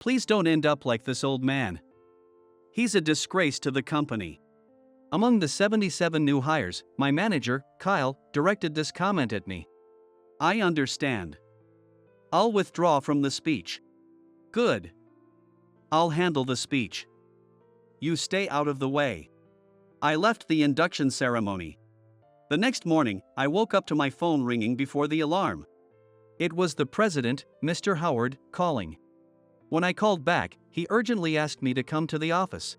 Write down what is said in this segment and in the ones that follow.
Please don't end up like this old man. He's a disgrace to the company. Among the 77 new hires, my manager, Kyle, directed this comment at me. I understand. I'll withdraw from the speech. Good. I'll handle the speech. You stay out of the way. I left the induction ceremony. The next morning, I woke up to my phone ringing before the alarm. It was the president, Mr. Howard, calling. When I called back, he urgently asked me to come to the office.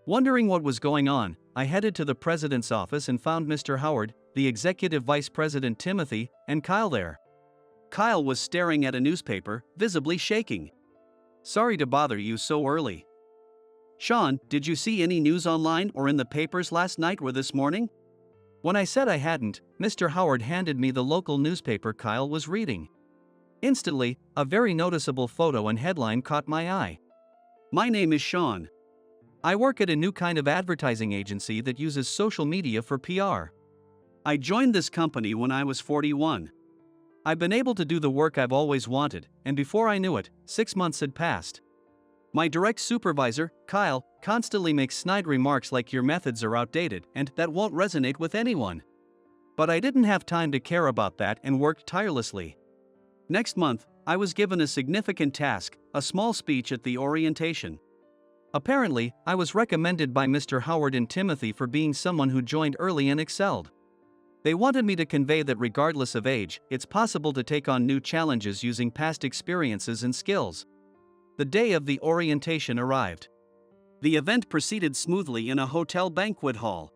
Wondering what was going on, I headed to the president's office and found Mr. Howard, the executive vice president Timothy, and Kyle there. Kyle was staring at a newspaper, visibly shaking. Sorry to bother you so early. Sean, did you see any news online or in the papers last night or this morning? When I said I hadn't, Mr. Howard handed me the local newspaper Kyle was reading. Instantly, a very noticeable photo and headline caught my eye. My name is Sean. I work at a new kind of advertising agency that uses social media for PR. I joined this company when I was 41. I've been able to do the work I've always wanted, and before I knew it, 6 months had passed. My direct supervisor, Kyle, constantly makes snide remarks like your methods are outdated and that won't resonate with anyone. But I didn't have time to care about that and worked tirelessly. Next month, I was given a significant task, a small speech at the orientation. Apparently, I was recommended by Mr. Howard and Timothy for being someone who joined early and excelled. They wanted me to convey that regardless of age, it's possible to take on new challenges using past experiences and skills. The day of the orientation arrived. The event proceeded smoothly in a hotel banquet hall.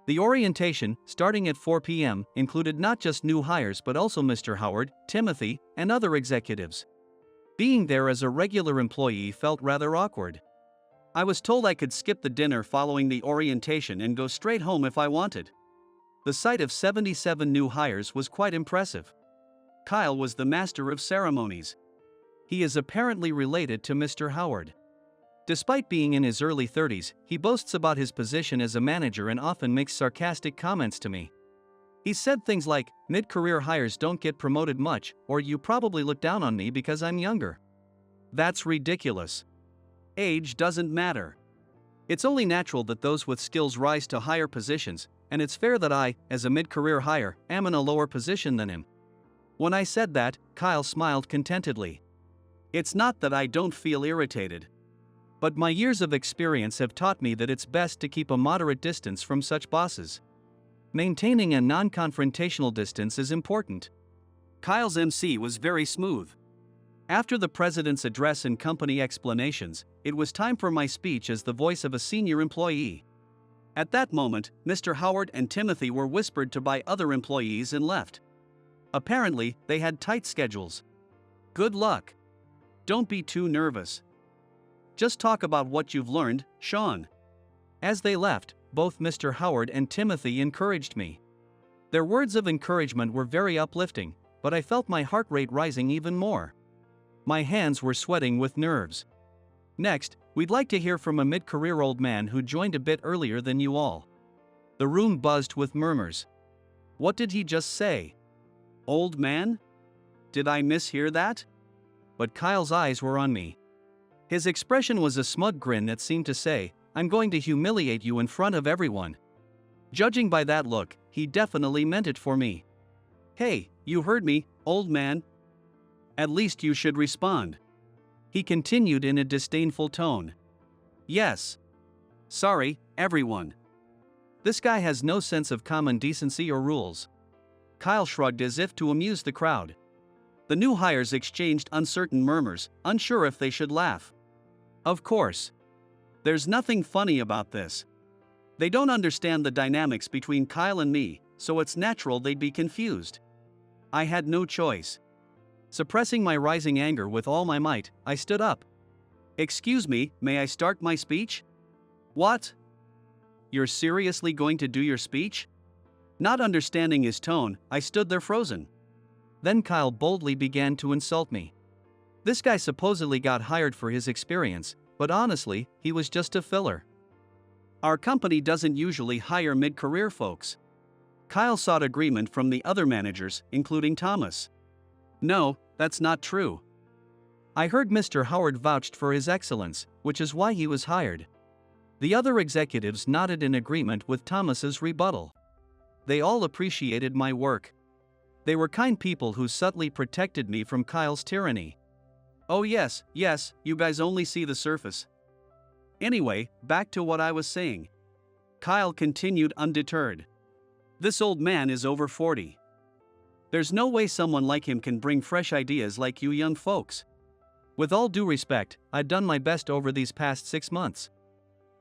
The orientation, starting at 4 p.m., included not just new hires but also Mr. Howard, Timothy, and other executives. Being there as a regular employee felt rather awkward. I was told I could skip the dinner following the orientation and go straight home if I wanted. The sight of 77 new hires was quite impressive. Kyle was the master of ceremonies. He is apparently related to Mr. Howard. Despite being in his early 30s, he boasts about his position as a manager and often makes sarcastic comments to me. He said things like, "Mid-career hires don't get promoted much," or "You probably look down on me because I'm younger." That's ridiculous. Age doesn't matter. It's only natural that those with skills rise to higher positions, and it's fair that I, as a mid-career hire, am in a lower position than him. When I said that, Kyle smiled contentedly. It's not that I don't feel irritated. But my years of experience have taught me that it's best to keep a moderate distance from such bosses. Maintaining a non-confrontational distance is important. Kyle's MC was very smooth. After the president's address and company explanations, it was time for my speech as the voice of a senior employee. At that moment, Mr. Howard and Timothy were whispered to by other employees and left. Apparently, they had tight schedules. Good luck. Don't be too nervous. Just talk about what you've learned, Sean. As they left, both Mr. Howard and Timothy encouraged me. Their words of encouragement were very uplifting, but I felt my heart rate rising even more. My hands were sweating with nerves. Next, we'd like to hear from a mid-career old man who joined a bit earlier than you all. The room buzzed with murmurs. What did he just say? Old man? Did I mishear that? But Kyle's eyes were on me. His expression was a smug grin that seemed to say, "I'm going to humiliate you in front of everyone." Judging by that look, he definitely meant it for me. Hey, you heard me, old man. At least you should respond. He continued in a disdainful tone. Yes. Sorry, everyone. This guy has no sense of common decency or rules. Kyle shrugged as if to amuse the crowd. The new hires exchanged uncertain murmurs, unsure if they should laugh. Of course. There's nothing funny about this. They don't understand the dynamics between Kyle and me, so it's natural they'd be confused. I had no choice. Suppressing my rising anger with all my might, I stood up. Excuse me, may I start my speech? What? You're seriously going to do your speech? Not understanding his tone, I stood there frozen. Then Kyle boldly began to insult me. This guy supposedly got hired for his experience, but honestly, he was just a filler. Our company doesn't usually hire mid-career folks. Kyle sought agreement from the other managers, including Thomas. No, that's not true. I heard Mr. Howard vouched for his excellence, which is why he was hired. The other executives nodded in agreement with Thomas's rebuttal. They all appreciated my work. They were kind people who subtly protected me from Kyle's tyranny. Oh yes, you guys only see the surface. Anyway, back to what I was saying. Kyle continued undeterred. This old man is over 40. There's no way someone like him can bring fresh ideas like you young folks. With all due respect, I've done my best over these past 6 months.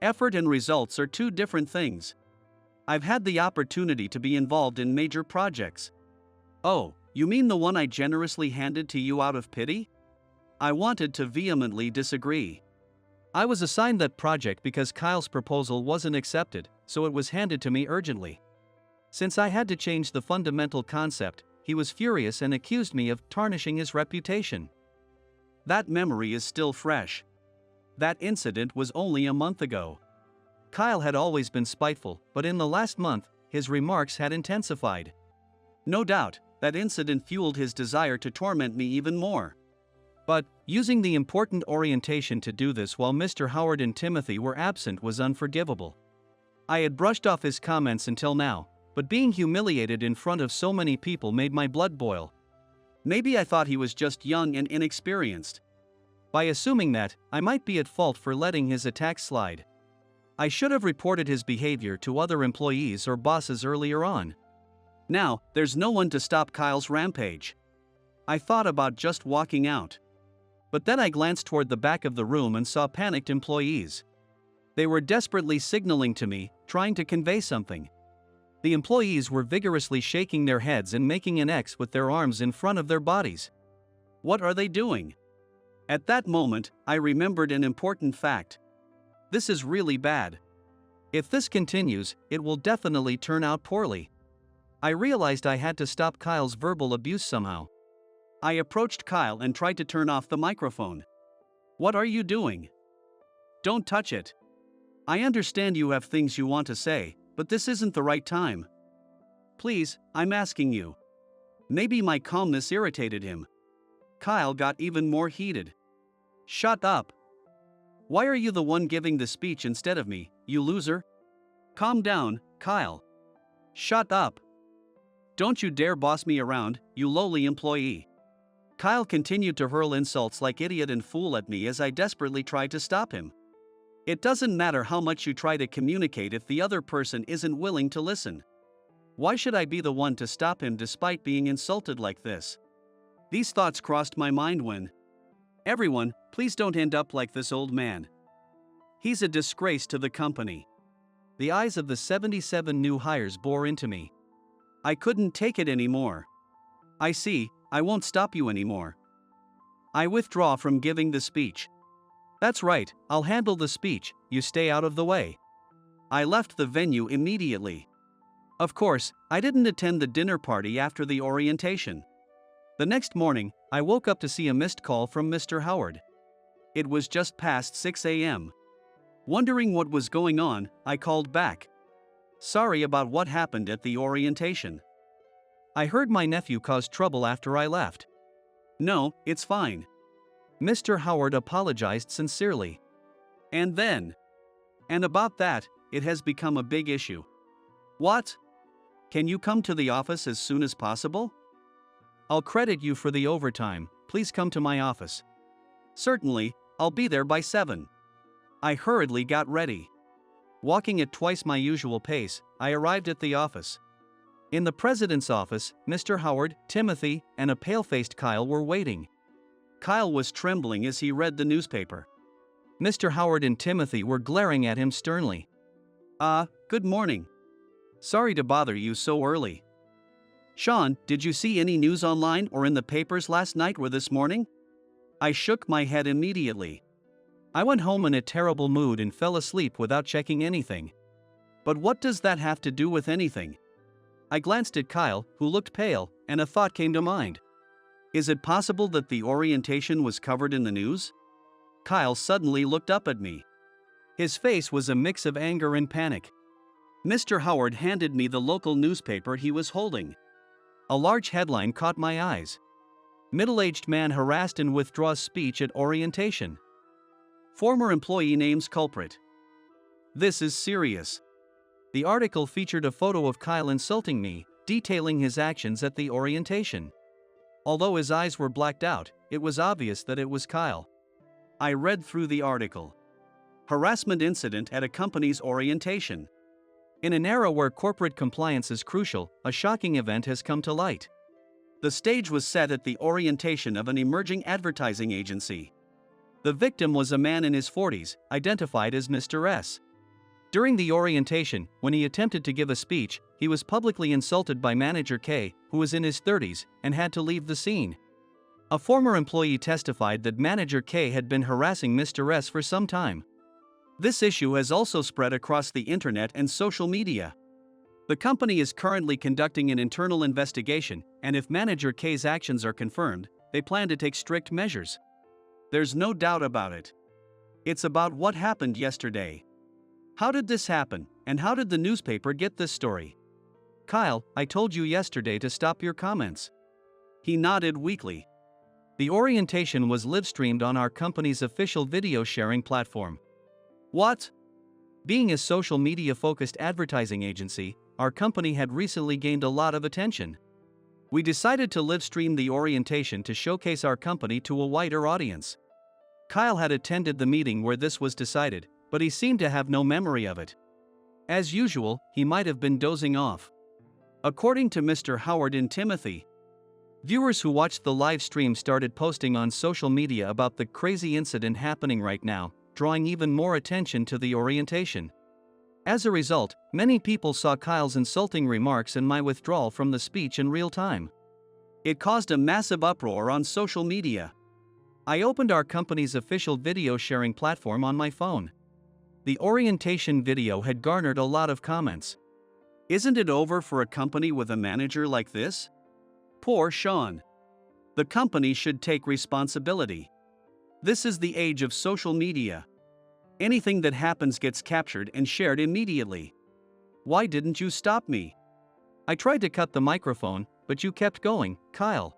Effort and results are two different things. I've had the opportunity to be involved in major projects. Oh, you mean the one I generously handed to you out of pity? I wanted to vehemently disagree. I was assigned that project because Kyle's proposal wasn't accepted, so it was handed to me urgently. Since I had to change the fundamental concept, he was furious and accused me of tarnishing his reputation. That memory is still fresh. That incident was only a month ago. Kyle had always been spiteful, but in the last month, his remarks had intensified. No doubt, that incident fueled his desire to torment me even more. But, using the important orientation to do this while Mr. Howard and Timothy were absent was unforgivable. I had brushed off his comments until now, but being humiliated in front of so many people made my blood boil. Maybe I thought he was just young and inexperienced. By assuming that, I might be at fault for letting his attack slide. I should have reported his behavior to other employees or bosses earlier on. Now, there's no one to stop Kyle's rampage. I thought about just walking out. But then I glanced toward the back of the room and saw panicked employees. They were desperately signaling to me, trying to convey something. The employees were vigorously shaking their heads and making an X with their arms in front of their bodies. What are they doing? At that moment, I remembered an important fact. This is really bad. If this continues, it will definitely turn out poorly. I realized I had to stop Kyle's verbal abuse somehow. I approached Kyle and tried to turn off the microphone. What are you doing? Don't touch it. I understand you have things you want to say, but this isn't the right time. Please, I'm asking you. Maybe my calmness irritated him. Kyle got even more heated. Shut up. Why are you the one giving the speech instead of me, you loser? Calm down, Kyle. Shut up. Don't you dare boss me around, you lowly employee. Kyle continued to hurl insults like idiot and fool at me as I desperately tried to stop him. It doesn't matter how much you try to communicate if the other person isn't willing to listen. Why should I be the one to stop him despite being insulted like this? These thoughts crossed my mind when... Everyone, please don't end up like this old man. He's a disgrace to the company. The eyes of the 77 new hires bore into me. I couldn't take it anymore. I see, I won't stop you anymore. I withdraw from giving the speech. That's right, I'll handle the speech, you stay out of the way. I left the venue immediately. Of course, I didn't attend the dinner party after the orientation. The next morning, I woke up to see a missed call from Mr. Howard. It was just past 6 a.m. Wondering what was going on, I called back. Sorry about what happened at the orientation. I heard my nephew caused trouble after I left. No, it's fine. Mr. Howard apologized sincerely. And about that, it has become a big issue. What? Can you come to the office as soon as possible? I'll credit you for the overtime, please come to my office. Certainly, I'll be there by 7. I hurriedly got ready. Walking at twice my usual pace, I arrived at the office. In the president's office, Mr. Howard, Timothy, and a pale-faced Kyle were waiting. Kyle was trembling as he read the newspaper. Mr. Howard and Timothy were glaring at him sternly. Good morning. Sorry to bother you so early. Sean, did you see any news online or in the papers last night or this morning? I shook my head immediately. I went home in a terrible mood and fell asleep without checking anything. But what does that have to do with anything? I glanced at Kyle, who looked pale, and a thought came to mind. Is it possible that the orientation was covered in the news? Kyle suddenly looked up at me. His face was a mix of anger and panic. Mr. Howard handed me the local newspaper he was holding. A large headline caught my eyes. Middle-aged man harassed and withdraws speech at orientation. Former employee names culprit. This is serious. The article featured a photo of Kyle insulting me, detailing his actions at the orientation. Although his eyes were blacked out, it was obvious that it was Kyle. I read through the article. Harassment incident at a company's orientation. In an era where corporate compliance is crucial, a shocking event has come to light. The stage was set at the orientation of an emerging advertising agency. The victim was a man in his 40s, identified as Mr. S. During the orientation, when he attempted to give a speech, he was publicly insulted by manager K, who was in his 30s, and had to leave the scene. A former employee testified that manager K had been harassing Mr. S for some time. This issue has also spread across the internet and social media. The company is currently conducting an internal investigation, and if manager K's actions are confirmed, they plan to take strict measures. There's no doubt about it. It's about what happened yesterday. How did this happen, and how did the newspaper get this story? Kyle, I told you yesterday to stop your comments. He nodded weakly. The orientation was live-streamed on our company's official video sharing platform. What? Being a social media-focused advertising agency, our company had recently gained a lot of attention. We decided to live-stream the orientation to showcase our company to a wider audience. Kyle had attended the meeting where this was decided, but he seemed to have no memory of it. As usual, he might have been dozing off. According to Mr. Howard in Timothy, viewers who watched the live stream started posting on social media about the crazy incident happening right now, drawing even more attention to the orientation. As a result, many people saw Kyle's insulting remarks and my withdrawal from the speech in real time. It caused a massive uproar on social media. I opened our company's official video sharing platform on my phone. The orientation video had garnered a lot of comments. Isn't it over for a company with a manager like this? Poor Sean. The company should take responsibility. This is the age of social media. Anything that happens gets captured and shared immediately. Why didn't you stop me? I tried to cut the microphone, but you kept going, Kyle.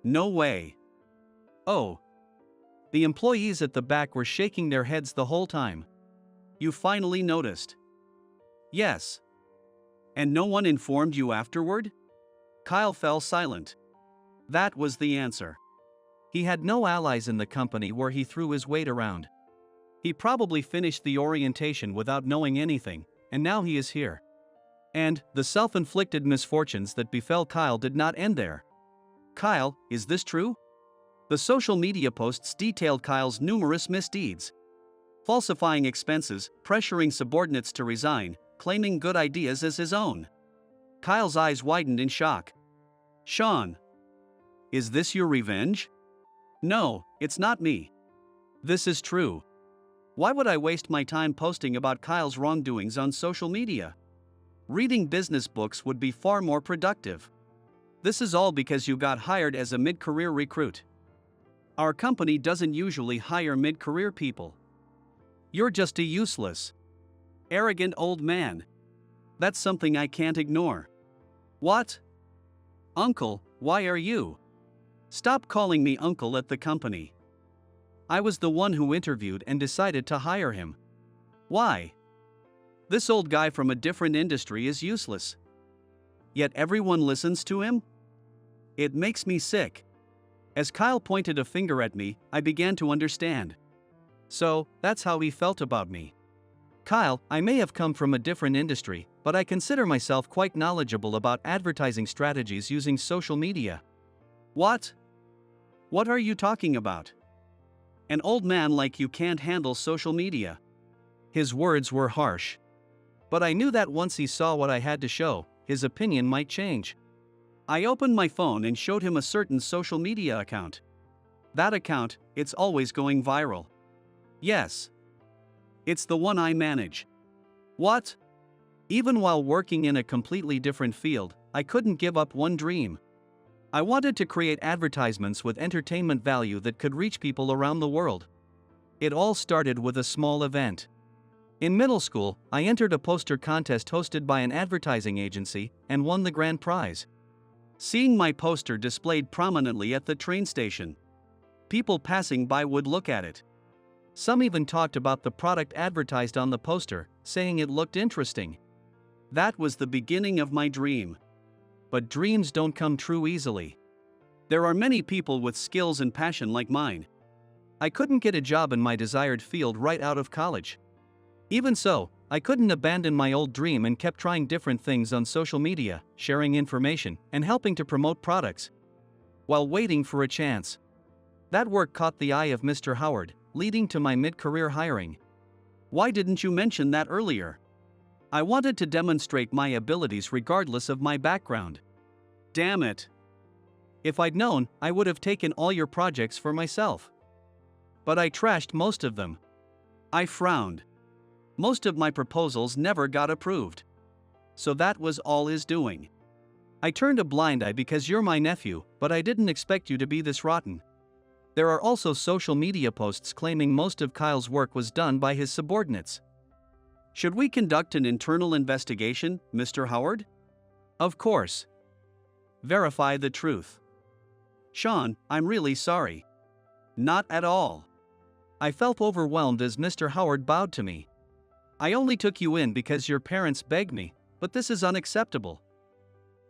No way. Oh. The employees at the back were shaking their heads the whole time. You finally noticed. Yes. And no one informed you afterward? Kyle fell silent. That was the answer. He had no allies in the company where he threw his weight around. He probably finished the orientation without knowing anything, and now he is here. And the self-inflicted misfortunes that befell Kyle did not end there. Kyle, is this true? The social media posts detailed Kyle's numerous misdeeds. Falsifying expenses, pressuring subordinates to resign, claiming good ideas as his own. Kyle's eyes widened in shock. Sean. Is this your revenge? No, it's not me. This is true. Why would I waste my time posting about Kyle's wrongdoings on social media? Reading business books would be far more productive. This is all because you got hired as a mid-career recruit. Our company doesn't usually hire mid-career people. You're just a useless, arrogant old man. That's something I can't ignore. What? Uncle, why are you? Stop calling me uncle at the company. I was the one who interviewed and decided to hire him. Why? This old guy from a different industry is useless. Yet everyone listens to him? It makes me sick. As Kyle pointed a finger at me, I began to understand. So, that's how he felt about me. Kyle, I may have come from a different industry, but I consider myself quite knowledgeable about advertising strategies using social media. What? What are you talking about? An old man like you can't handle social media. His words were harsh. But I knew that once he saw what I had to show, his opinion might change. I opened my phone and showed him a certain social media account. That account, it's always going viral. Yes. It's the one I manage. What? Even while working in a completely different field, I couldn't give up one dream. I wanted to create advertisements with entertainment value that could reach people around the world. It all started with a small event. In middle school, I entered a poster contest hosted by an advertising agency and won the grand prize. Seeing my poster displayed prominently at the train station, people passing by would look at it. Some even talked about the product advertised on the poster, saying it looked interesting. That was the beginning of my dream. But dreams don't come true easily. There are many people with skills and passion like mine. I couldn't get a job in my desired field right out of college. Even so, I couldn't abandon my old dream and kept trying different things on social media, sharing information, and helping to promote products, while waiting for a chance. That work caught the eye of Mr. Howard, leading to my mid-career hiring. Why didn't you mention that earlier? I wanted to demonstrate my abilities regardless of my background. Damn it. If I'd known, I would have taken all your projects for myself. But I trashed most of them. I frowned. Most of my proposals never got approved. So that was all his doing. I turned a blind eye because you're my nephew, but I didn't expect you to be this rotten. There are also social media posts claiming most of Kyle's work was done by his subordinates. Should we conduct an internal investigation, Mr. Howard? Of course. Verify the truth. Sean, I'm really sorry. Not at all. I felt overwhelmed as Mr. Howard bowed to me. I only took you in because your parents begged me, but this is unacceptable.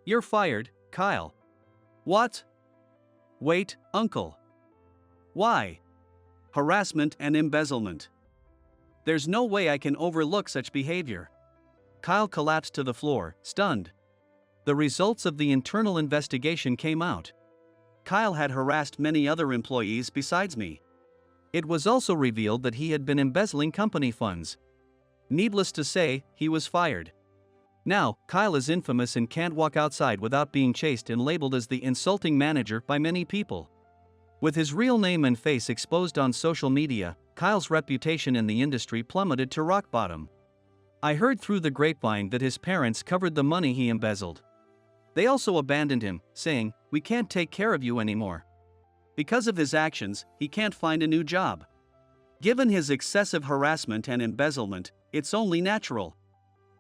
You're fired, Kyle. What? Wait, Uncle. Why? Harassment and embezzlement. There's no way I can overlook such behavior. Kyle collapsed to the floor, stunned. The results of the internal investigation came out. Kyle had harassed many other employees besides me. It was also revealed that he had been embezzling company funds. Needless to say, he was fired. Now, Kyle is infamous and can't walk outside without being chased and labeled as the insulting manager by many people. With his real name and face exposed on social media, Kyle's reputation in the industry plummeted to rock bottom. I heard through the grapevine that his parents covered the money he embezzled. They also abandoned him, saying, "We can't take care of you anymore." Because of his actions, he can't find a new job. Given his excessive harassment and embezzlement, it's only natural.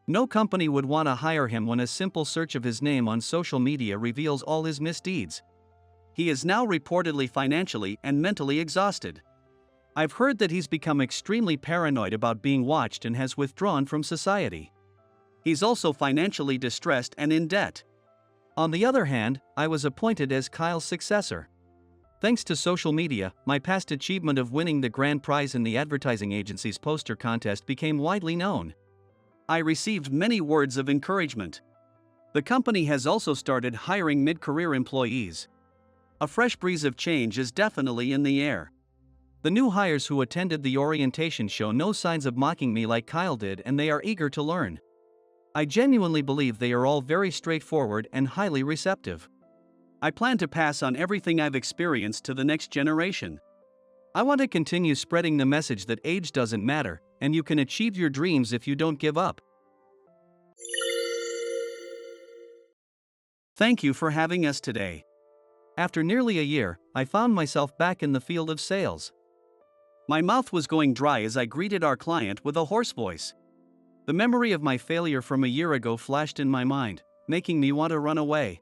No company would want to hire him when a simple search of his name on social media reveals all his misdeeds. He is now reportedly financially and mentally exhausted. I've heard that he's become extremely paranoid about being watched and has withdrawn from society. He's also financially distressed and in debt. On the other hand, I was appointed as Kyle's successor. Thanks to social media, my past achievement of winning the grand prize in the advertising agency's poster contest became widely known. I received many words of encouragement. The company has also started hiring mid-career employees. A fresh breeze of change is definitely in the air. The new hires who attended the orientation show no signs of mocking me like Kyle did, and they are eager to learn. I genuinely believe they are all very straightforward and highly receptive. I plan to pass on everything I've experienced to the next generation. I want to continue spreading the message that age doesn't matter, and you can achieve your dreams if you don't give up. Thank you for having us today. After nearly a year, I found myself back in the field of sales. My mouth was going dry as I greeted our client with a hoarse voice. The memory of my failure from a year ago flashed in my mind, making me want to run away.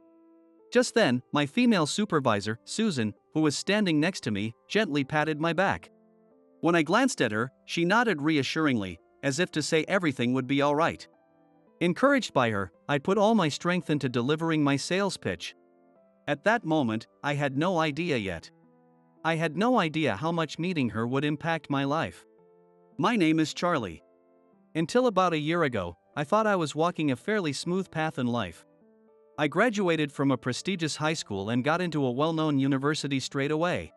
Just then, my female supervisor, Susan, who was standing next to me, gently patted my back. When I glanced at her, she nodded reassuringly, as if to say everything would be all right. Encouraged by her, I put all my strength into delivering my sales pitch. At that moment, I had no idea yet. I had no idea how much meeting her would impact my life. My name is Charlie. Until about a year ago, I thought I was walking a fairly smooth path in life. I graduated from a prestigious high school and got into a well-known university straight away.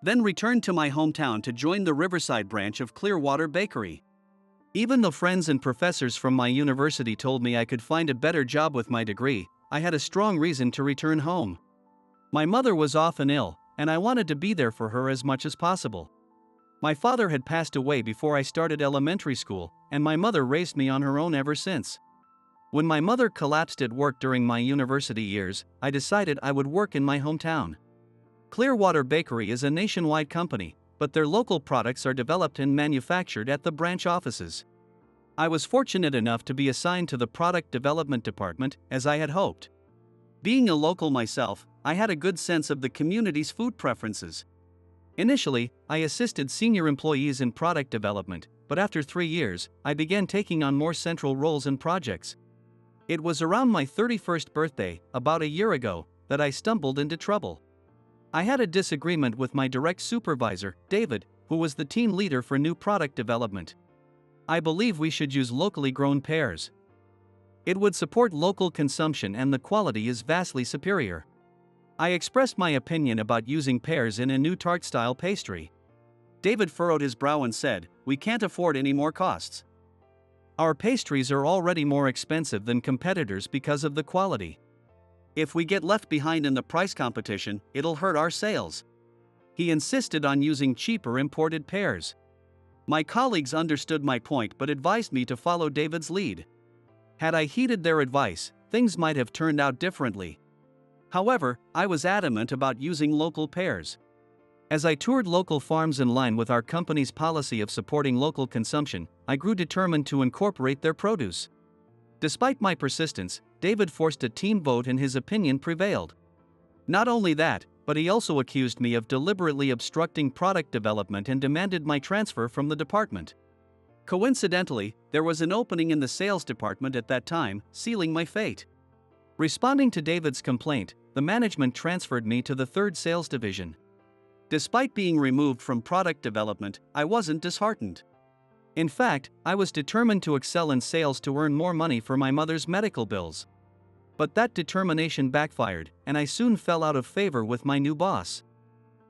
Then returned to my hometown to join the Riverside branch of Clearwater Bakery. Even though friends and professors from my university told me I could find a better job with my degree, I had a strong reason to return home. My mother was often ill, and I wanted to be there for her as much as possible. My father had passed away before I started elementary school, and my mother raised me on her own ever since. When my mother collapsed at work during my university years, I decided I would work in my hometown. Clearwater Bakery is a nationwide company, but their local products are developed and manufactured at the branch offices. I was fortunate enough to be assigned to the product development department, as I had hoped. Being a local myself, I had a good sense of the community's food preferences. Initially, I assisted senior employees in product development, but after 3 years, I began taking on more central roles and projects. It was around my 31st birthday, about a year ago, that I stumbled into trouble. I had a disagreement with my direct supervisor, David, who was the team leader for new product development. I believe we should use locally grown pears. It would support local consumption and the quality is vastly superior. I expressed my opinion about using pears in a new tart-style pastry. David furrowed his brow and said, "We can't afford any more costs. Our pastries are already more expensive than competitors because of the quality. If we get left behind in the price competition, it'll hurt our sales." He insisted on using cheaper imported pears. My colleagues understood my point but advised me to follow David's lead. Had I heeded their advice, things might have turned out differently. However, I was adamant about using local pears. As I toured local farms in line with our company's policy of supporting local consumption, I grew determined to incorporate their produce. Despite my persistence, David forced a team vote and his opinion prevailed. Not only that, but he also accused me of deliberately obstructing product development and demanded my transfer from the department. Coincidentally, there was an opening in the sales department at that time, sealing my fate. Responding to David's complaint, the management transferred me to the 3rd sales division. Despite being removed from product development, I wasn't disheartened. In fact, I was determined to excel in sales to earn more money for my mother's medical bills. But that determination backfired, and I soon fell out of favor with my new boss.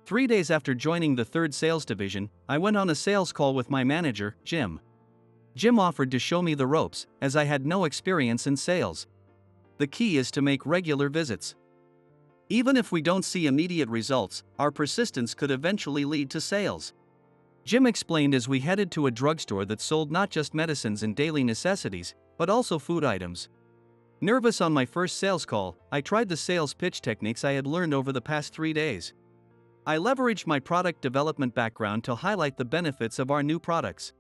3 days after joining the 3rd sales division, I went on a sales call with my manager, Jim. Jim offered to show me the ropes, as I had no experience in sales. The key is to make regular visits. Even if we don't see immediate results, our persistence could eventually lead to sales. Jim explained as we headed to a drugstore that sold not just medicines and daily necessities, but also food items. Nervous on my first sales call, I tried the sales pitch techniques I had learned over the past 3 days. I leveraged my product development background to highlight the benefits of our new products.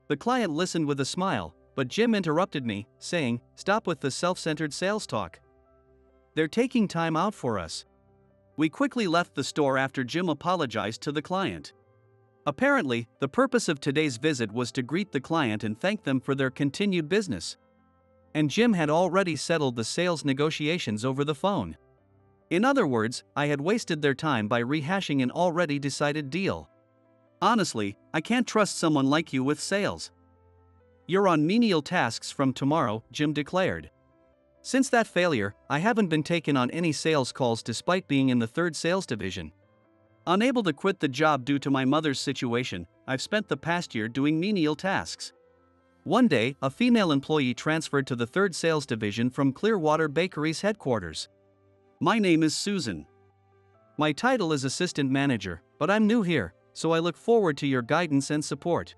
The client listened with a smile, but Jim interrupted me, saying, "Stop with the self-centered sales talk. They're taking time out for us." We quickly left the store after Jim apologized to the client. Apparently, the purpose of today's visit was to greet the client and thank them for their continued business. And Jim had already settled the sales negotiations over the phone. In other words, I had wasted their time by rehashing an already decided deal. "Honestly, I can't trust someone like you with sales. You're on menial tasks from tomorrow," Jim declared. Since that failure, I haven't been taken on any sales calls despite being in the 3rd sales division. Unable to quit the job due to my mother's situation, I've spent the past year doing menial tasks. One day, a female employee transferred to the 3rd sales division from Clearwater Bakery's headquarters. "My name is Susan. My title is assistant manager, but I'm new here, so I look forward to your guidance and support."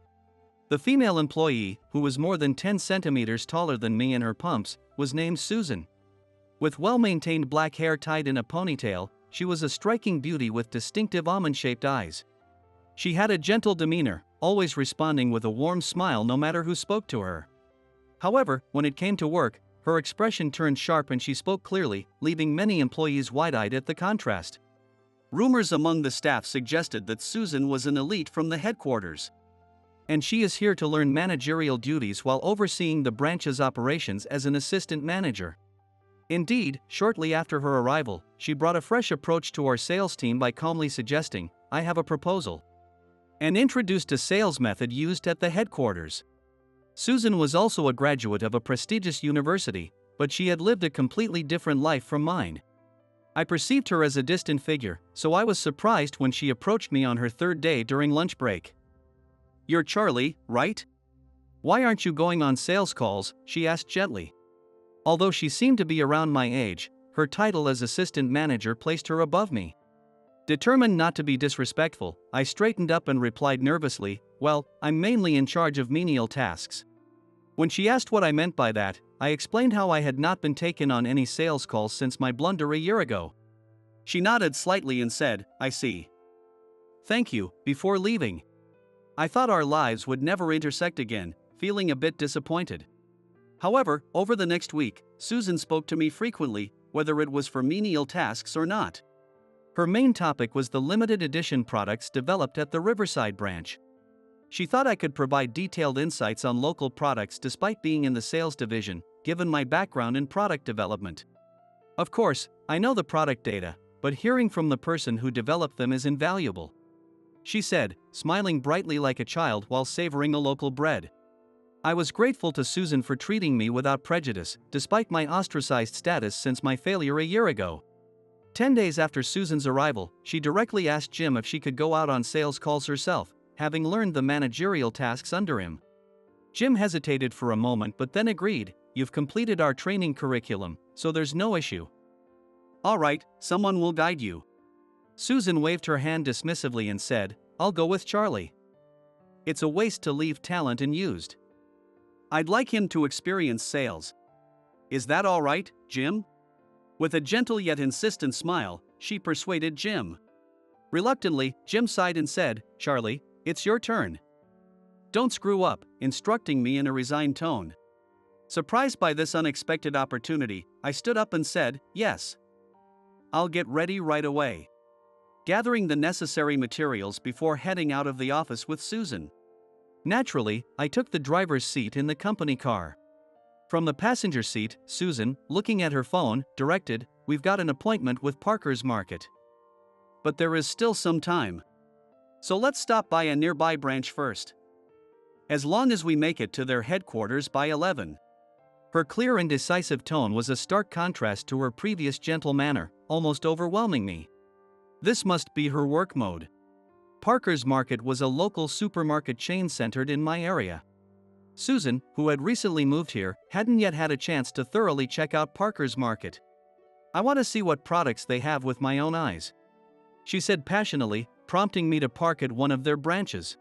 The female employee, who was more than 10 centimeters taller than me in her pumps, was named Susan. With well-maintained black hair tied in a ponytail, she was a striking beauty with distinctive almond-shaped eyes. She had a gentle demeanor, always responding with a warm smile no matter who spoke to her. However, when it came to work, her expression turned sharp and she spoke clearly, leaving many employees wide-eyed at the contrast. Rumors among the staff suggested that Susan was an elite from the headquarters. And she is here to learn managerial duties while overseeing the branch's operations as an assistant manager. Indeed, shortly after her arrival, she brought a fresh approach to our sales team by calmly suggesting, "I have a proposal," and introduced a sales method used at the headquarters. Susan was also a graduate of a prestigious university, but she had lived a completely different life from mine. I perceived her as a distant figure, so I was surprised when she approached me on her 3rd day during lunch break. "You're Charlie, right? Why aren't you going on sales calls?" she asked gently. Although she seemed to be around my age, her title as assistant manager placed her above me. Determined not to be disrespectful, I straightened up and replied nervously, "Well, I'm mainly in charge of menial tasks." When she asked what I meant by that, I explained how I had not been taken on any sales calls since my blunder a year ago. She nodded slightly and said, "I see. Thank you," before leaving. I thought our lives would never intersect again, feeling a bit disappointed. However, over the next week, Susan spoke to me frequently, whether it was for menial tasks or not. Her main topic was the limited edition products developed at the Riverside branch. She thought I could provide detailed insights on local products despite being in the sales division, given my background in product development. Of course, I know the product data, but hearing from the person who developed them is invaluable. She said, smiling brightly like a child while savoring a local bread. I was grateful to Susan for treating me without prejudice, despite my ostracized status since my failure a year ago. 10 days after Susan's arrival, she directly asked Jim if she could go out on sales calls herself, having learned the managerial tasks under him. Jim hesitated for a moment but then agreed, "You've completed our training curriculum, so there's no issue." "All right, someone will guide you." Susan waved her hand dismissively and said, "I'll go with Charlie. It's a waste to leave talent unused. I'd like him to experience sales." "Is that all right, Jim?" With a gentle yet insistent smile, she persuaded Jim. Reluctantly, Jim sighed and said, "Charlie, it's your turn. Don't screw up," instructing me in a resigned tone. Surprised by this unexpected opportunity, I stood up and said, "Yes. I'll get ready right away." Gathering the necessary materials before heading out of the office with Susan. Naturally, I took the driver's seat in the company car. From the passenger seat, Susan, looking at her phone, directed, "We've got an appointment with Parker's Market. But there is still some time. So let's stop by a nearby branch first. As long as we make it to their headquarters by 11. Her clear and decisive tone was a stark contrast to her previous gentle manner, almost overwhelming me. This must be her work mode. Parker's Market was a local supermarket chain centered in my area. Susan, who had recently moved here, hadn't yet had a chance to thoroughly check out Parker's Market. "I want to see what products they have with my own eyes," she said passionately, prompting me to park at one of their branches.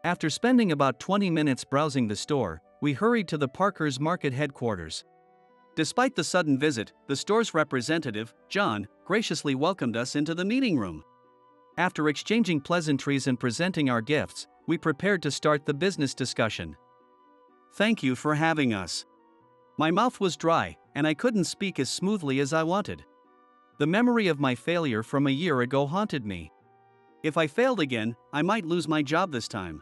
After spending about 20 minutes browsing the store, we hurried to the Parker's Market headquarters. Despite the sudden visit, the store's representative, John, graciously welcomed us into the meeting room. After exchanging pleasantries and presenting our gifts, we prepared to start the business discussion. "Thank you for having us." My mouth was dry, and I couldn't speak as smoothly as I wanted. The memory of my failure from a year ago haunted me. If I failed again, I might lose my job this time.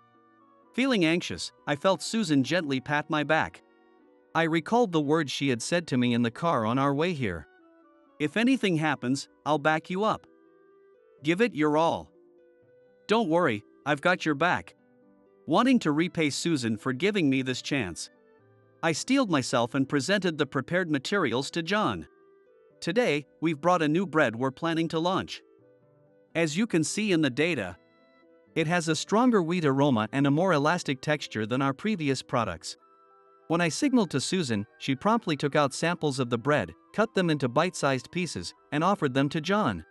Feeling anxious, I felt Susan gently pat my back. I recalled the words she had said to me in the car on our way here. "If anything happens, I'll back you up. Give it your all. Don't worry, I've got your back." Wanting to repay Susan for giving me this chance, I steeled myself and presented the prepared materials to John. "Today, we've brought a new bread we're planning to launch. As you can see in the data, it has a stronger wheat aroma and a more elastic texture than our previous products." When I signaled to Susan, she promptly took out samples of the bread, cut them into bite-sized pieces, and offered them to John.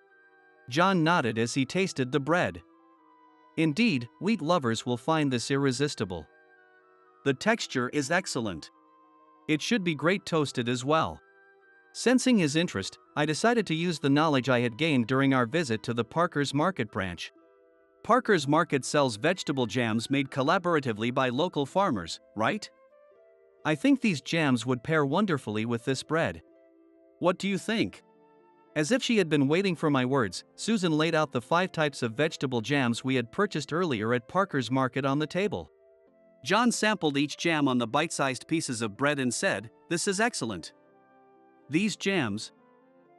John nodded as he tasted the bread. Indeed, wheat lovers will find this irresistible. The texture is excellent. It should be great toasted as well. Sensing his interest, I decided to use the knowledge I had gained during our visit to the Parker's Market branch. Parker's Market sells vegetable jams made collaboratively by local farmers, right? I think these jams would pair wonderfully with this bread. What do you think? As if she had been waiting for my words, Susan laid out the 5 types of vegetable jams we had purchased earlier at Parker's Market on the table. John sampled each jam on the bite-sized pieces of bread and said, "This is excellent. These jams,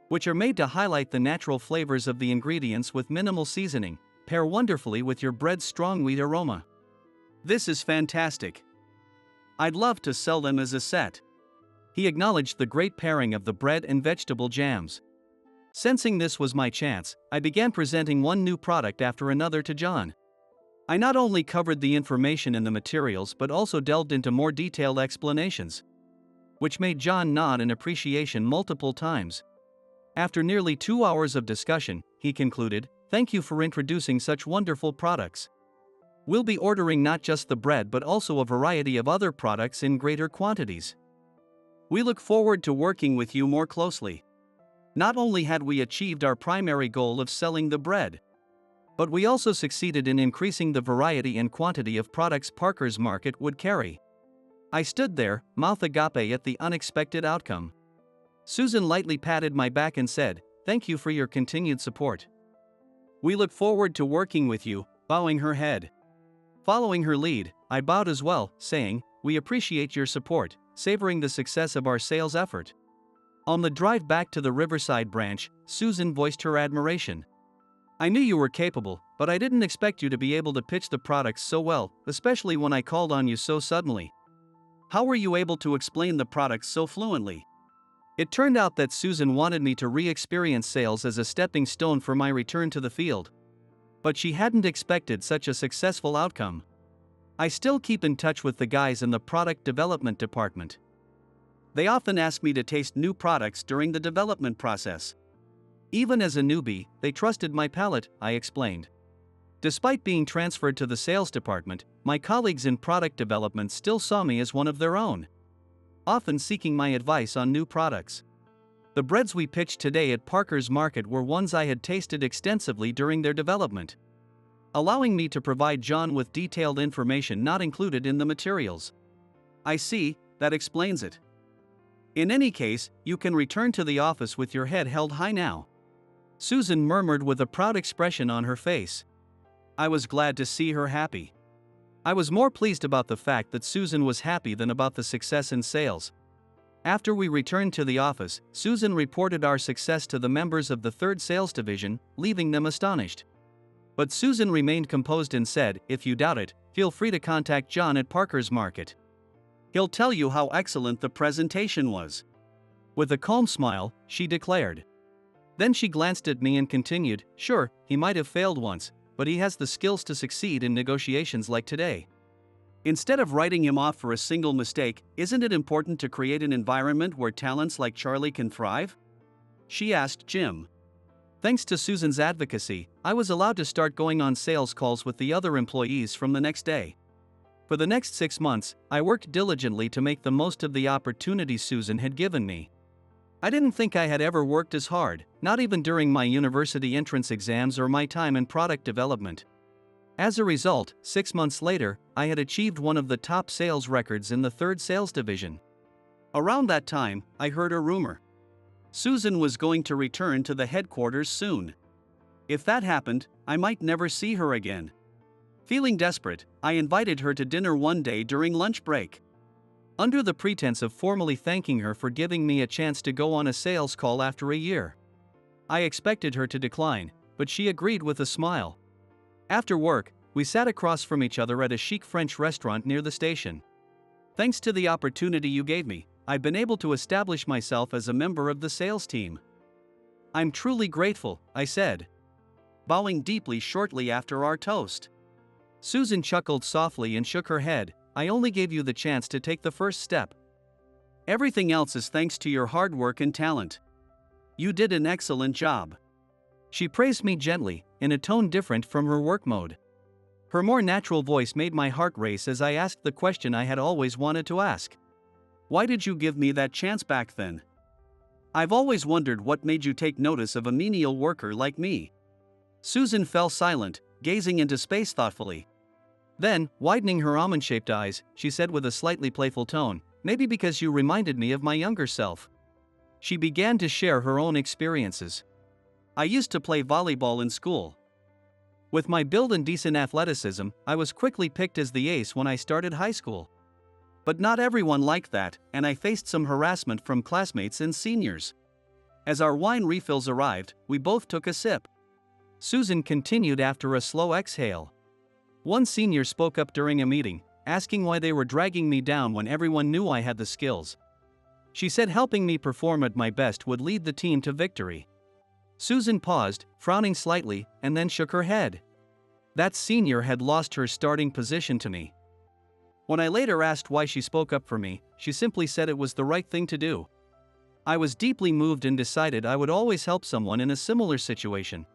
which are made to highlight the natural flavors of the ingredients with minimal seasoning, pair wonderfully with your bread's strong wheat aroma. This is fantastic. I'd love to sell them as a set." He acknowledged the great pairing of the bread and vegetable jams. Sensing this was my chance, I began presenting one new product after another to John. I not only covered the information in the materials but also delved into more detailed explanations, which made John nod in appreciation multiple times. After nearly 2 hours of discussion, he concluded, "Thank you for introducing such wonderful products. We'll be ordering not just the bread but also a variety of other products in greater quantities. We look forward to working with you more closely." Not only had we achieved our primary goal of selling the bread, but we also succeeded in increasing the variety and quantity of products Parker's Market would carry. I stood there, mouth agape at the unexpected outcome. Susan lightly patted my back and said, "Thank you for your continued support. We look forward to working with you," bowing her head. Following her lead, I bowed as well, saying, "We appreciate your support," savoring the success of our sales effort. On the drive back to the Riverside branch, Susan voiced her admiration. "I knew you were capable, but I didn't expect you to be able to pitch the products so well, especially when I called on you so suddenly. How were you able to explain the products so fluently?" It turned out that Susan wanted me to re-experience sales as a stepping stone for my return to the field. But she hadn't expected such a successful outcome. I still keep in touch with the guys in the product development department. They often ask me to taste new products during the development process. Even as a newbie, they trusted my palate, I explained. Despite being transferred to the sales department, my colleagues in product development still saw me as one of their own, often seeking my advice on new products. The breads we pitched today at Parker's Market were ones I had tasted extensively during their development, allowing me to provide John with detailed information not included in the materials. "I see, that explains it. In any case, you can return to the office with your head held high now," Susan murmured with a proud expression on her face. I was glad to see her happy. I was more pleased about the fact that Susan was happy than about the success in sales. After we returned to the office, Susan reported our success to the members of the third sales division, leaving them astonished. But Susan remained composed and said, "If you doubt it, feel free to contact John at Parker's Market. He'll tell you how excellent the presentation was." With a calm smile, she declared. Then she glanced at me and continued, "Sure, he might have failed once, but he has the skills to succeed in negotiations like today. Instead of writing him off for a single mistake, isn't it important to create an environment where talents like Charlie can thrive?" she asked Jim. Thanks to Susan's advocacy, I was allowed to start going on sales calls with the other employees from the next day. For the next 6 months, I worked diligently to make the most of the opportunities Susan had given me. I didn't think I had ever worked as hard, not even during my university entrance exams or my time in product development. As a result, 6 months later, I had achieved one of the top sales records in the third sales division. Around that time, I heard a rumor. Susan was going to return to the headquarters soon. If that happened, I might never see her again. Feeling desperate, I invited her to dinner one day during lunch break. Under the pretense of formally thanking her for giving me a chance to go on a sales call after a year. I expected her to decline, but she agreed with a smile. After work, we sat across from each other at a chic French restaurant near the station. "Thanks to the opportunity you gave me, I've been able to establish myself as a member of the sales team. I'm truly grateful," I said, bowing deeply shortly after our toast. Susan chuckled softly and shook her head. "I only gave you the chance to take the first step. Everything else is thanks to your hard work and talent. You did an excellent job." She praised me gently, in a tone different from her work mode. Her more natural voice made my heart race as I asked the question I had always wanted to ask. "Why did you give me that chance back then? I've always wondered what made you take notice of a menial worker like me." Susan fell silent, gazing into space thoughtfully. Then, widening her almond-shaped eyes, she said with a slightly playful tone, "Maybe because you reminded me of my younger self." She began to share her own experiences. "I used to play volleyball in school. With my build and decent athleticism, I was quickly picked as the ace when I started high school. But not everyone liked that, and I faced some harassment from classmates and seniors. As our wine refills arrived, we both took a sip." Susan continued after a slow exhale. "One senior spoke up during a meeting, asking why they were dragging me down when everyone knew I had the skills. She said helping me perform at my best would lead the team to victory." Susan paused, frowning slightly, and then shook her head. That senior had lost her starting position to me. When I later asked why she spoke up for me, she simply said it was the right thing to do. I was deeply moved and decided I would always help someone in a similar situation.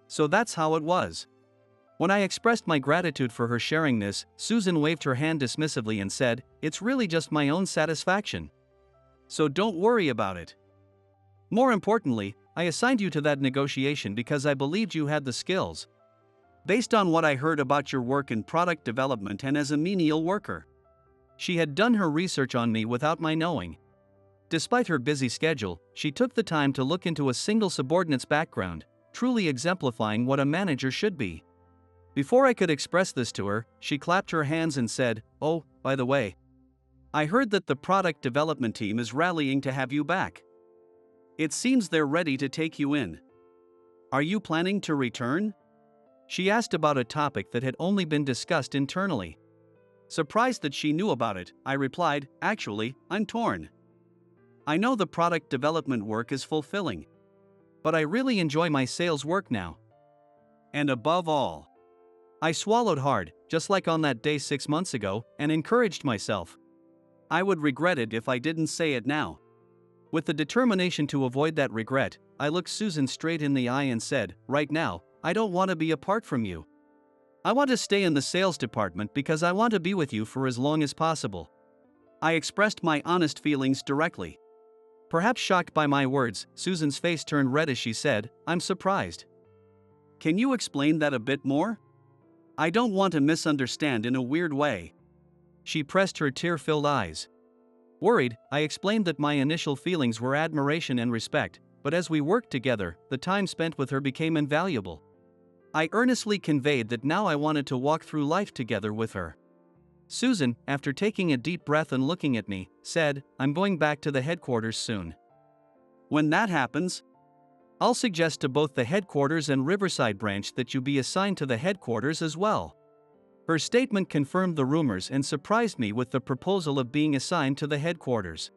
So that's how it was. When I expressed my gratitude for her sharing this, Susan waved her hand dismissively and said, "It's really just my own satisfaction. So don't worry about it. More importantly, I assigned you to that negotiation because I believed you had the skills. Based on what I heard about your work in product development and as a menial worker." She had done her research on me without my knowing. Despite her busy schedule, she took the time to look into a single subordinate's background, truly exemplifying what a manager should be. Before I could express this to her, she clapped her hands and said, "Oh, by the way, I heard that the product development team is rallying to have you back. It seems they're ready to take you in. Are you planning to return?" She asked about a topic that had only been discussed internally. Surprised that she knew about it, I replied, "Actually, I'm torn. I know the product development work is fulfilling, but I really enjoy my sales work now. And above all," I swallowed hard, just like on that day 6 months ago, and encouraged myself. I would regret it if I didn't say it now. With the determination to avoid that regret, I looked Susan straight in the eye and said, "Right now, I don't want to be apart from you. I want to stay in the sales department because I want to be with you for as long as possible." I expressed my honest feelings directly. Perhaps shocked by my words, Susan's face turned red as she said, "I'm surprised. Can you explain that a bit more? I don't want to misunderstand in a weird way." She pressed her tear-filled eyes. Worried, I explained that my initial feelings were admiration and respect, but as we worked together, the time spent with her became invaluable. I earnestly conveyed that now I wanted to walk through life together with her. Susan, after taking a deep breath and looking at me, said, "I'm going back to the headquarters soon. When that happens, I'll suggest to both the headquarters and Riverside branch that you be assigned to the headquarters as well." Her statement confirmed the rumors and surprised me with the proposal of being assigned to the headquarters.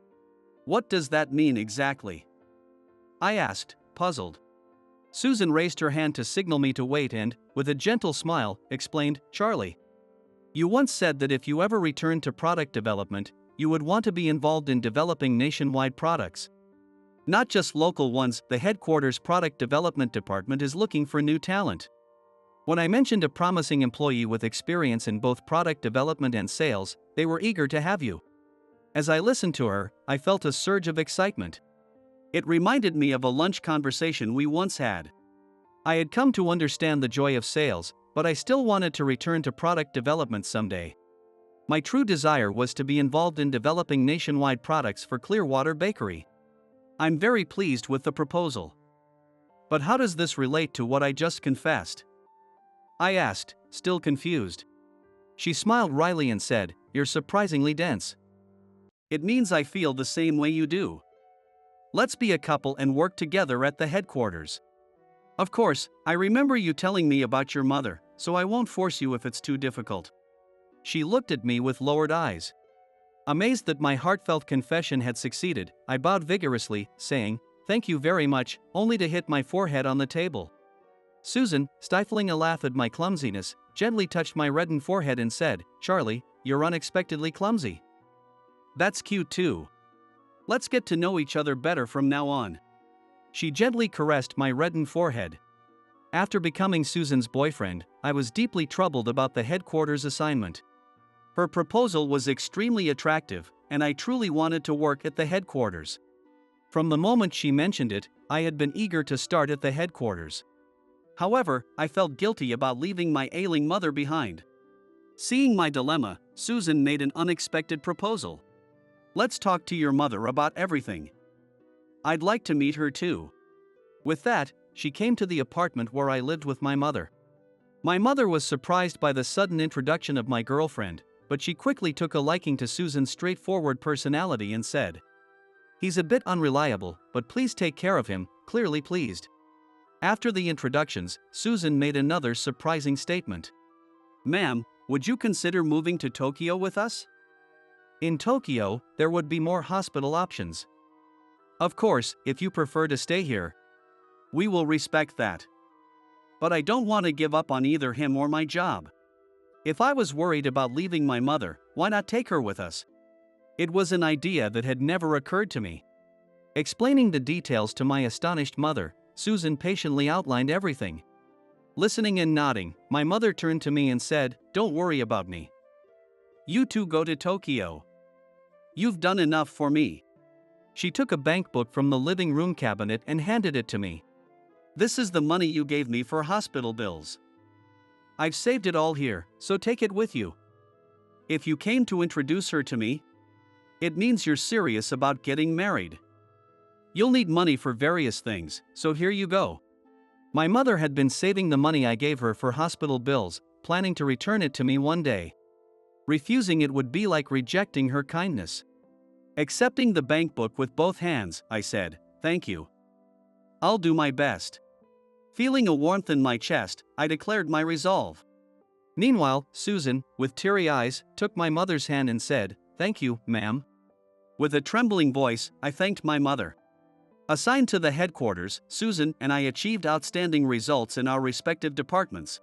"What does that mean exactly?" I asked, puzzled. Susan raised her hand to signal me to wait and, with a gentle smile, explained, "Charlie, you once said that if you ever returned to product development, you would want to be involved in developing nationwide products. Not just local ones. The headquarters product development department is looking for new talent." When I mentioned a promising employee with experience in both product development and sales, they were eager to have you. As I listened to her, I felt a surge of excitement. It reminded me of a lunch conversation we once had. I had come to understand the joy of sales, but I still wanted to return to product development someday. My true desire was to be involved in developing nationwide products for Clearwater Bakery. I'm very pleased with the proposal. But how does this relate to what I just confessed? I asked, still confused. She smiled wryly and said, "You're surprisingly dense. It means I feel the same way you do. Let's be a couple and work together at the headquarters. Of course, I remember you telling me about your mother, so I won't force you if it's too difficult." She looked at me with lowered eyes. Amazed that my heartfelt confession had succeeded, I bowed vigorously, saying, "Thank you very much," only to hit my forehead on the table. Susan, stifling a laugh at my clumsiness, gently touched my reddened forehead and said, "Charlie, you're unexpectedly clumsy. That's cute too. Let's get to know each other better from now on." She gently caressed my reddened forehead. After becoming Susan's boyfriend, I was deeply troubled about the headquarters assignment. Her proposal was extremely attractive, and I truly wanted to work at the headquarters. From the moment she mentioned it, I had been eager to start at the headquarters. However, I felt guilty about leaving my ailing mother behind. Seeing my dilemma, Susan made an unexpected proposal. "Let's talk to your mother about everything. I'd like to meet her too." With that, she came to the apartment where I lived with my mother. My mother was surprised by the sudden introduction of my girlfriend, but she quickly took a liking to Susan's straightforward personality and said, "He's a bit unreliable, but please take care of him," clearly pleased. After the introductions, Susan made another surprising statement. "Ma'am, would you consider moving to Tokyo with us? In Tokyo, there would be more hospital options. Of course, if you prefer to stay here, we will respect that. But I don't want to give up on either him or my job. If I was worried about leaving my mother, why not take her with us?" It was an idea that had never occurred to me. Explaining the details to my astonished mother, Susan patiently outlined everything. Listening and nodding, my mother turned to me and said, "Don't worry about me. You two go to Tokyo. You've done enough for me." She took a bank book from the living room cabinet and handed it to me. "This is the money you gave me for hospital bills. I've saved it all here, so take it with you. If you came to introduce her to me, It means you're serious about getting married. You'll need money for various things, so here you go. My mother had been saving the money I gave her for hospital bills, planning to return it to me one day. Refusing it would be like rejecting her kindness. Accepting the bank book with both hands, I said, "Thank you. I'll do my best." Feeling a warmth in my chest, I declared my resolve. Meanwhile, Susan, with teary eyes, took my mother's hand and said, "Thank you, ma'am." With a trembling voice, I thanked my mother. Assigned to the headquarters, Susan and I achieved outstanding results in our respective departments,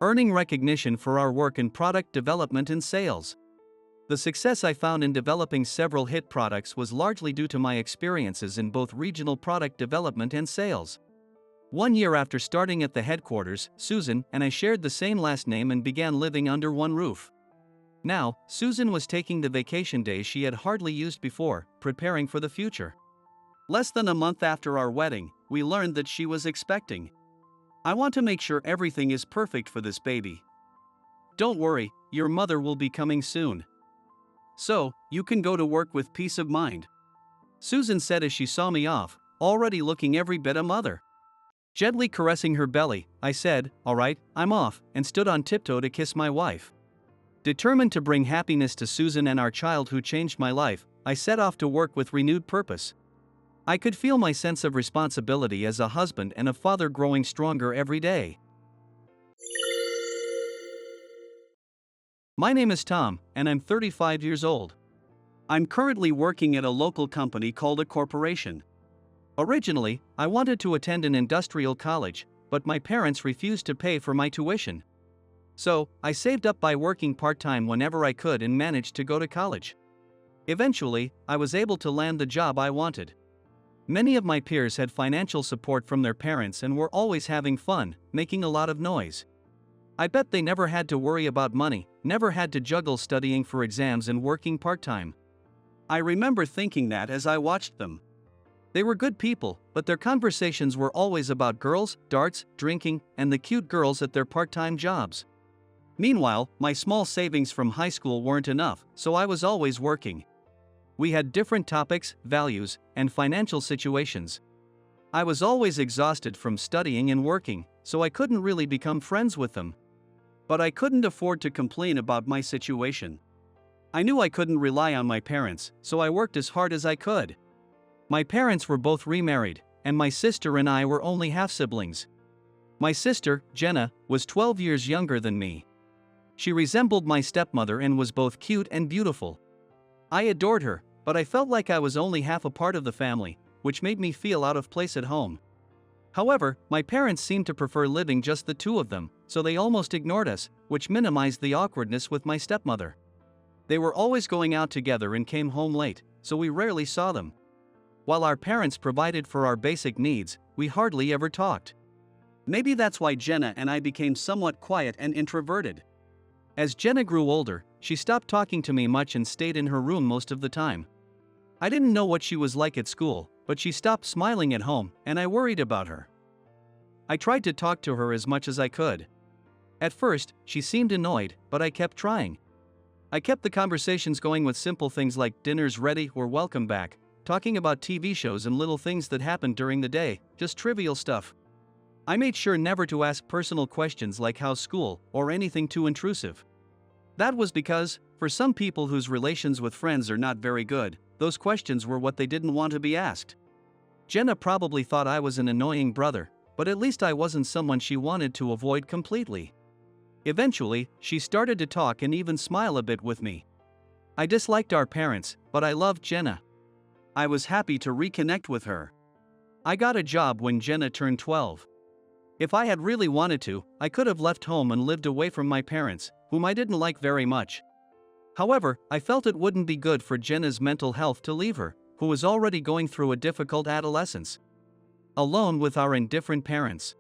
earning recognition for our work in product development and sales. The success I found in developing several hit products was largely due to my experiences in both regional product development and sales. 1 year after starting at the headquarters, Susan and I shared the same last name and began living under one roof. Now, Susan was taking the vacation days she had hardly used before, preparing for the future. Less than a month after our wedding, we learned that she was expecting. "I want to make sure everything is perfect for this baby. Don't worry, your mother will be coming soon. So, you can go to work with peace of mind," Susan said as she saw me off, already looking every bit a mother. Gently caressing her belly, I said, "All right, I'm off," and stood on tiptoe to kiss my wife. Determined to bring happiness to Susan and our child who changed my life, I set off to work with renewed purpose. I could feel my sense of responsibility as a husband and a father growing stronger every day. My name is Tom, and I'm 35 years old. I'm currently working at a local company called a corporation. Originally, I wanted to attend an industrial college, but my parents refused to pay for my tuition. So, I saved up by working part-time whenever I could and managed to go to college. Eventually, I was able to land the job I wanted. Many of my peers had financial support from their parents and were always having fun, making a lot of noise. I bet they never had to worry about money, never had to juggle studying for exams and working part-time. I remember thinking that as I watched them. They were good people, but their conversations were always about girls, darts, drinking, and the cute girls at their part-time jobs. Meanwhile, my small savings from high school weren't enough, so I was always working. We had different topics, values, and financial situations. I was always exhausted from studying and working, so I couldn't really become friends with them. But I couldn't afford to complain about my situation. I knew I couldn't rely on my parents, so I worked as hard as I could. My parents were both remarried, and my sister and I were only half-siblings. My sister, Jenna, was 12 years younger than me. She resembled my stepmother and was both cute and beautiful. I adored her, but I felt like I was only half a part of the family, which made me feel out of place at home. However, my parents seemed to prefer living just the two of them, so they almost ignored us, which minimized the awkwardness with my stepmother. They were always going out together and came home late, so we rarely saw them. While our parents provided for our basic needs, we hardly ever talked. Maybe that's why Jenna and I became somewhat quiet and introverted. As Jenna grew older, she stopped talking to me much and stayed in her room most of the time. I didn't know what she was like at school, but she stopped smiling at home, and I worried about her. I tried to talk to her as much as I could. At first, she seemed annoyed, but I kept trying. I kept the conversations going with simple things like "dinner's ready" or "welcome back," talking about TV shows and little things that happened during the day, just trivial stuff. I made sure never to ask personal questions like how's school, or anything too intrusive. That was because, for some people whose relations with friends are not very good, those questions were what they didn't want to be asked. Jenna probably thought I was an annoying brother, but at least I wasn't someone she wanted to avoid completely. Eventually, she started to talk and even smile a bit with me. I disliked our parents, but I loved Jenna. I was happy to reconnect with her. I got a job when Jenna turned 12. If I had really wanted to, I could have left home and lived away from my parents, whom I didn't like very much. However, I felt it wouldn't be good for Jenna's mental health to leave her, who was already going through a difficult adolescence, alone with our indifferent parents.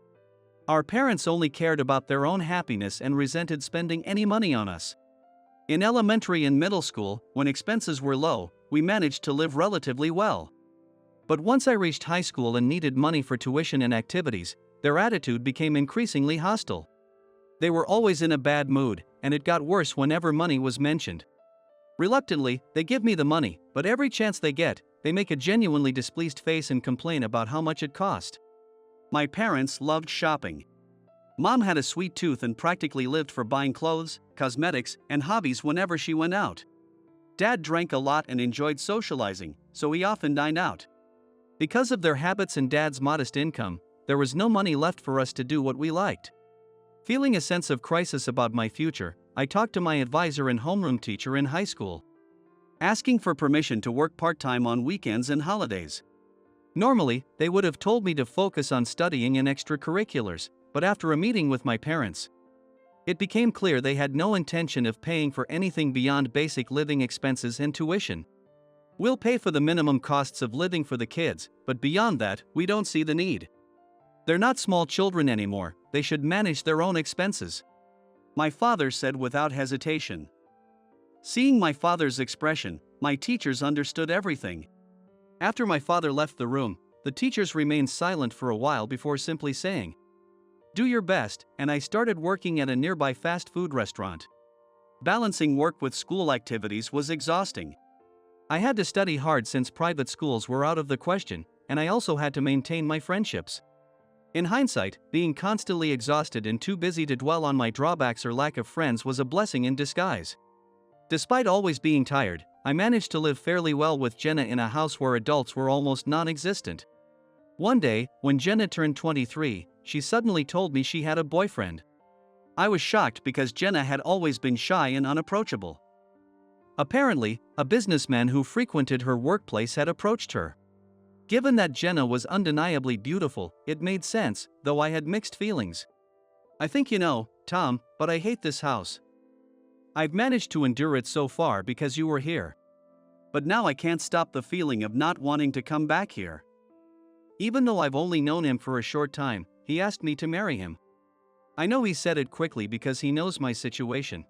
Our parents only cared about their own happiness and resented spending any money on us. In elementary and middle school, when expenses were low, we managed to live relatively well. But once I reached high school and needed money for tuition and activities, their attitude became increasingly hostile. They were always in a bad mood, and it got worse whenever money was mentioned. Reluctantly, they give me the money, but every chance they get, they make a genuinely displeased face and complain about how much it cost. My parents loved shopping. Mom had a sweet tooth and practically lived for buying clothes, cosmetics, and hobbies whenever she went out. Dad drank a lot and enjoyed socializing, so he often dined out. Because of their habits and Dad's modest income, there was no money left for us to do what we liked. Feeling a sense of crisis about my future, I talked to my advisor and homeroom teacher in high school, asking for permission to work part-time on weekends and holidays. Normally, they would have told me to focus on studying and extracurriculars, but after a meeting with my parents, it became clear they had no intention of paying for anything beyond basic living expenses and tuition. We'll pay for the minimum costs of living for the kids, but beyond that, we don't see the need. They're not small children anymore, they should manage their own expenses, my father said without hesitation. Seeing my father's expression, my teachers understood everything. After my father left the room, the teachers remained silent for a while before simply saying, "Do your best," and I started working at a nearby fast food restaurant. Balancing work with school activities was exhausting. I had to study hard since private schools were out of the question, and I also had to maintain my friendships. In hindsight, being constantly exhausted and too busy to dwell on my drawbacks or lack of friends was a blessing in disguise. Despite always being tired, I managed to live fairly well with Jenna in a house where adults were almost non-existent. One day, when Jenna turned 23, she suddenly told me she had a boyfriend. I was shocked because Jenna had always been shy and unapproachable. Apparently, a businessman who frequented her workplace had approached her. Given that Jenna was undeniably beautiful, it made sense, though I had mixed feelings. "I think you know, Tom, but I hate this house. I've managed to endure it so far because you were here. But now I can't stop the feeling of not wanting to come back here." Even though I've only known him for a short time, he asked me to marry him. I know he said it quickly because he knows my situation.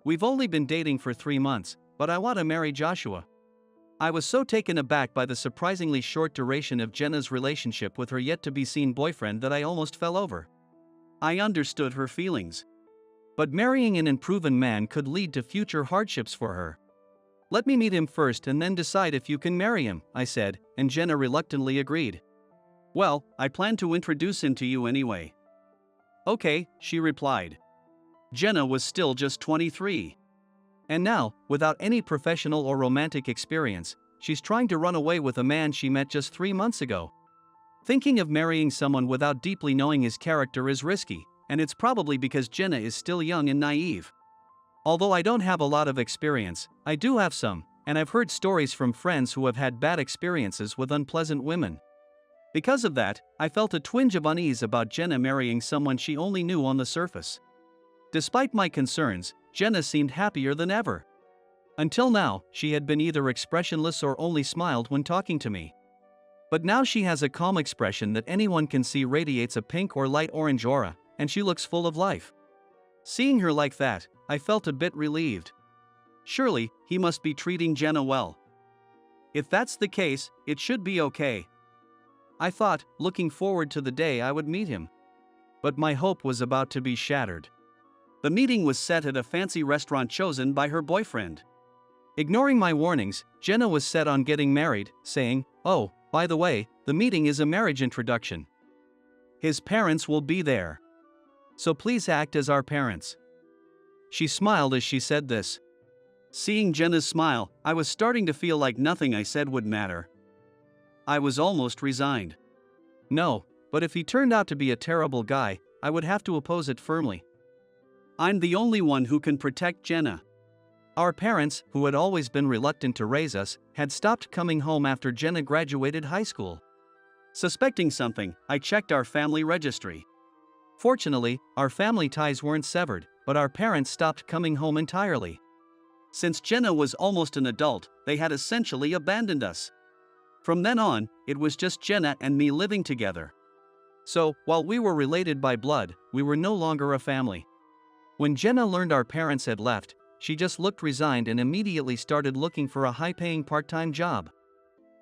We've only been dating for 3 months, but I want to marry Joshua. I was so taken aback by the surprisingly short duration of Jenna's relationship with her yet-to-be-seen boyfriend that I almost fell over. I understood her feelings. But marrying an unproven man could lead to future hardships for her. "Let me meet him first and then decide if you can marry him," I said, and Jenna reluctantly agreed. "Well, I plan to introduce him to you anyway." "Okay," she replied. Jenna was still just 23. And now, without any professional or romantic experience, she's trying to run away with a man she met just 3 months ago. Thinking of marrying someone without deeply knowing his character is risky, and it's probably because Jenna is still young and naive. Although I don't have a lot of experience, I do have some, and I've heard stories from friends who have had bad experiences with unpleasant women. Because of that, I felt a twinge of unease about Jenna marrying someone she only knew on the surface. Despite my concerns, Jenna seemed happier than ever. Until now, she had been either expressionless or only smiled when talking to me. But now she has a calm expression that anyone can see radiates a pink or light orange aura, and she looks full of life. Seeing her like that, I felt a bit relieved. Surely, he must be treating Jenna well. If that's the case, it should be okay, I thought, looking forward to the day I would meet him. But my hope was about to be shattered. The meeting was set at a fancy restaurant chosen by her boyfriend. Ignoring my warnings, Jenna was set on getting married, saying, "Oh, by the way, the meeting is a marriage introduction. His parents will be there. So please act as our parents." She smiled as she said this. Seeing Jenna's smile, I was starting to feel like nothing I said would matter. I was almost resigned. No, but if he turned out to be a terrible guy, I would have to oppose it firmly. I'm the only one who can protect Jenna. Our parents, who had always been reluctant to raise us, had stopped coming home after Jenna graduated high school. Suspecting something, I checked our family registry. Fortunately, our family ties weren't severed, but our parents stopped coming home entirely. Since Jenna was almost an adult, they had essentially abandoned us. From then on, it was just Jenna and me living together. So, while we were related by blood, we were no longer a family. When Jenna learned our parents had left, she just looked resigned and immediately started looking for a high-paying part-time job.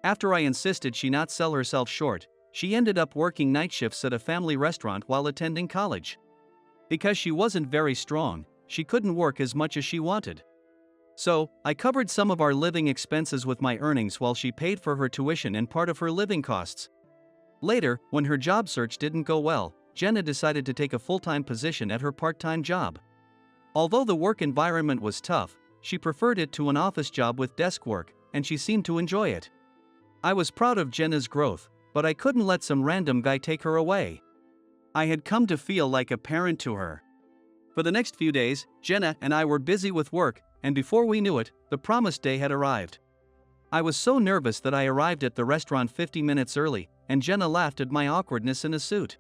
After I insisted she not sell herself short, she ended up working night shifts at a family restaurant while attending college. Because she wasn't very strong, she couldn't work as much as she wanted. So, I covered some of our living expenses with my earnings while she paid for her tuition and part of her living costs. Later, when her job search didn't go well, Jenna decided to take a full-time position at her part-time job. Although the work environment was tough, she preferred it to an office job with desk work, and she seemed to enjoy it. I was proud of Jenna's growth, but I couldn't let some random guy take her away. I had come to feel like a parent to her. For the next few days, Jenna and I were busy with work, and before we knew it, the promised day had arrived. I was so nervous that I arrived at the restaurant 50 minutes early, and Jenna laughed at my awkwardness in a suit.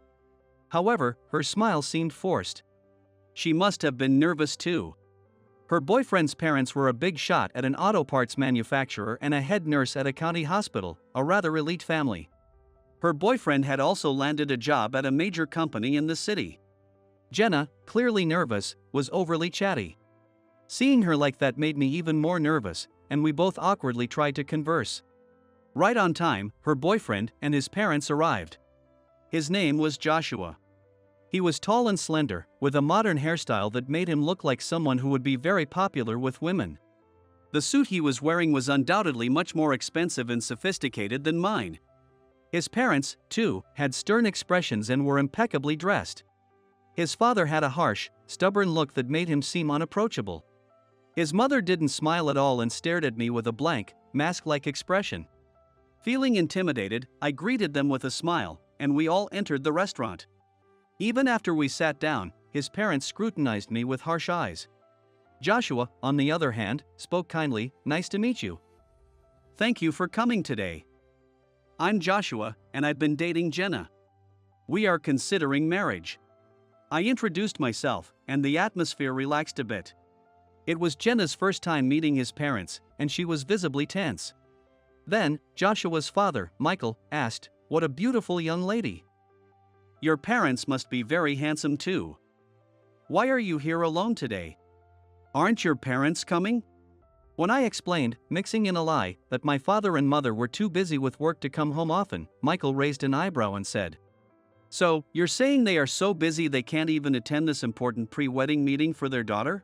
However, her smile seemed forced. She must have been nervous too. Her boyfriend's parents were a big shot at an auto parts manufacturer and a head nurse at a county hospital, a rather elite family. Her boyfriend had also landed a job at a major company in the city. Jenna, clearly nervous, was overly chatty. Seeing her like that made me even more nervous, and we both awkwardly tried to converse. Right on time, her boyfriend and his parents arrived. His name was Joshua. He was tall and slender, with a modern hairstyle that made him look like someone who would be very popular with women. The suit he was wearing was undoubtedly much more expensive and sophisticated than mine. His parents, too, had stern expressions and were impeccably dressed. His father had a harsh, stubborn look that made him seem unapproachable. His mother didn't smile at all and stared at me with a blank, mask-like expression. Feeling intimidated, I greeted them with a smile, and we all entered the restaurant. Even after we sat down, his parents scrutinized me with harsh eyes. Joshua, on the other hand, spoke kindly, "Nice to meet you. Thank you for coming today. I'm Joshua, and I've been dating Jenna. We are considering marriage." I introduced myself, and the atmosphere relaxed a bit. It was Jenna's first time meeting his parents, and she was visibly tense. Then, Joshua's father, Michael, asked, "What a beautiful young lady. Your parents must be very handsome too. Why are you here alone today? Aren't your parents coming?" When I explained, mixing in a lie, that my father and mother were too busy with work to come home often, Michael raised an eyebrow and said, "So, you're saying they are so busy they can't even attend this important pre-wedding meeting for their daughter?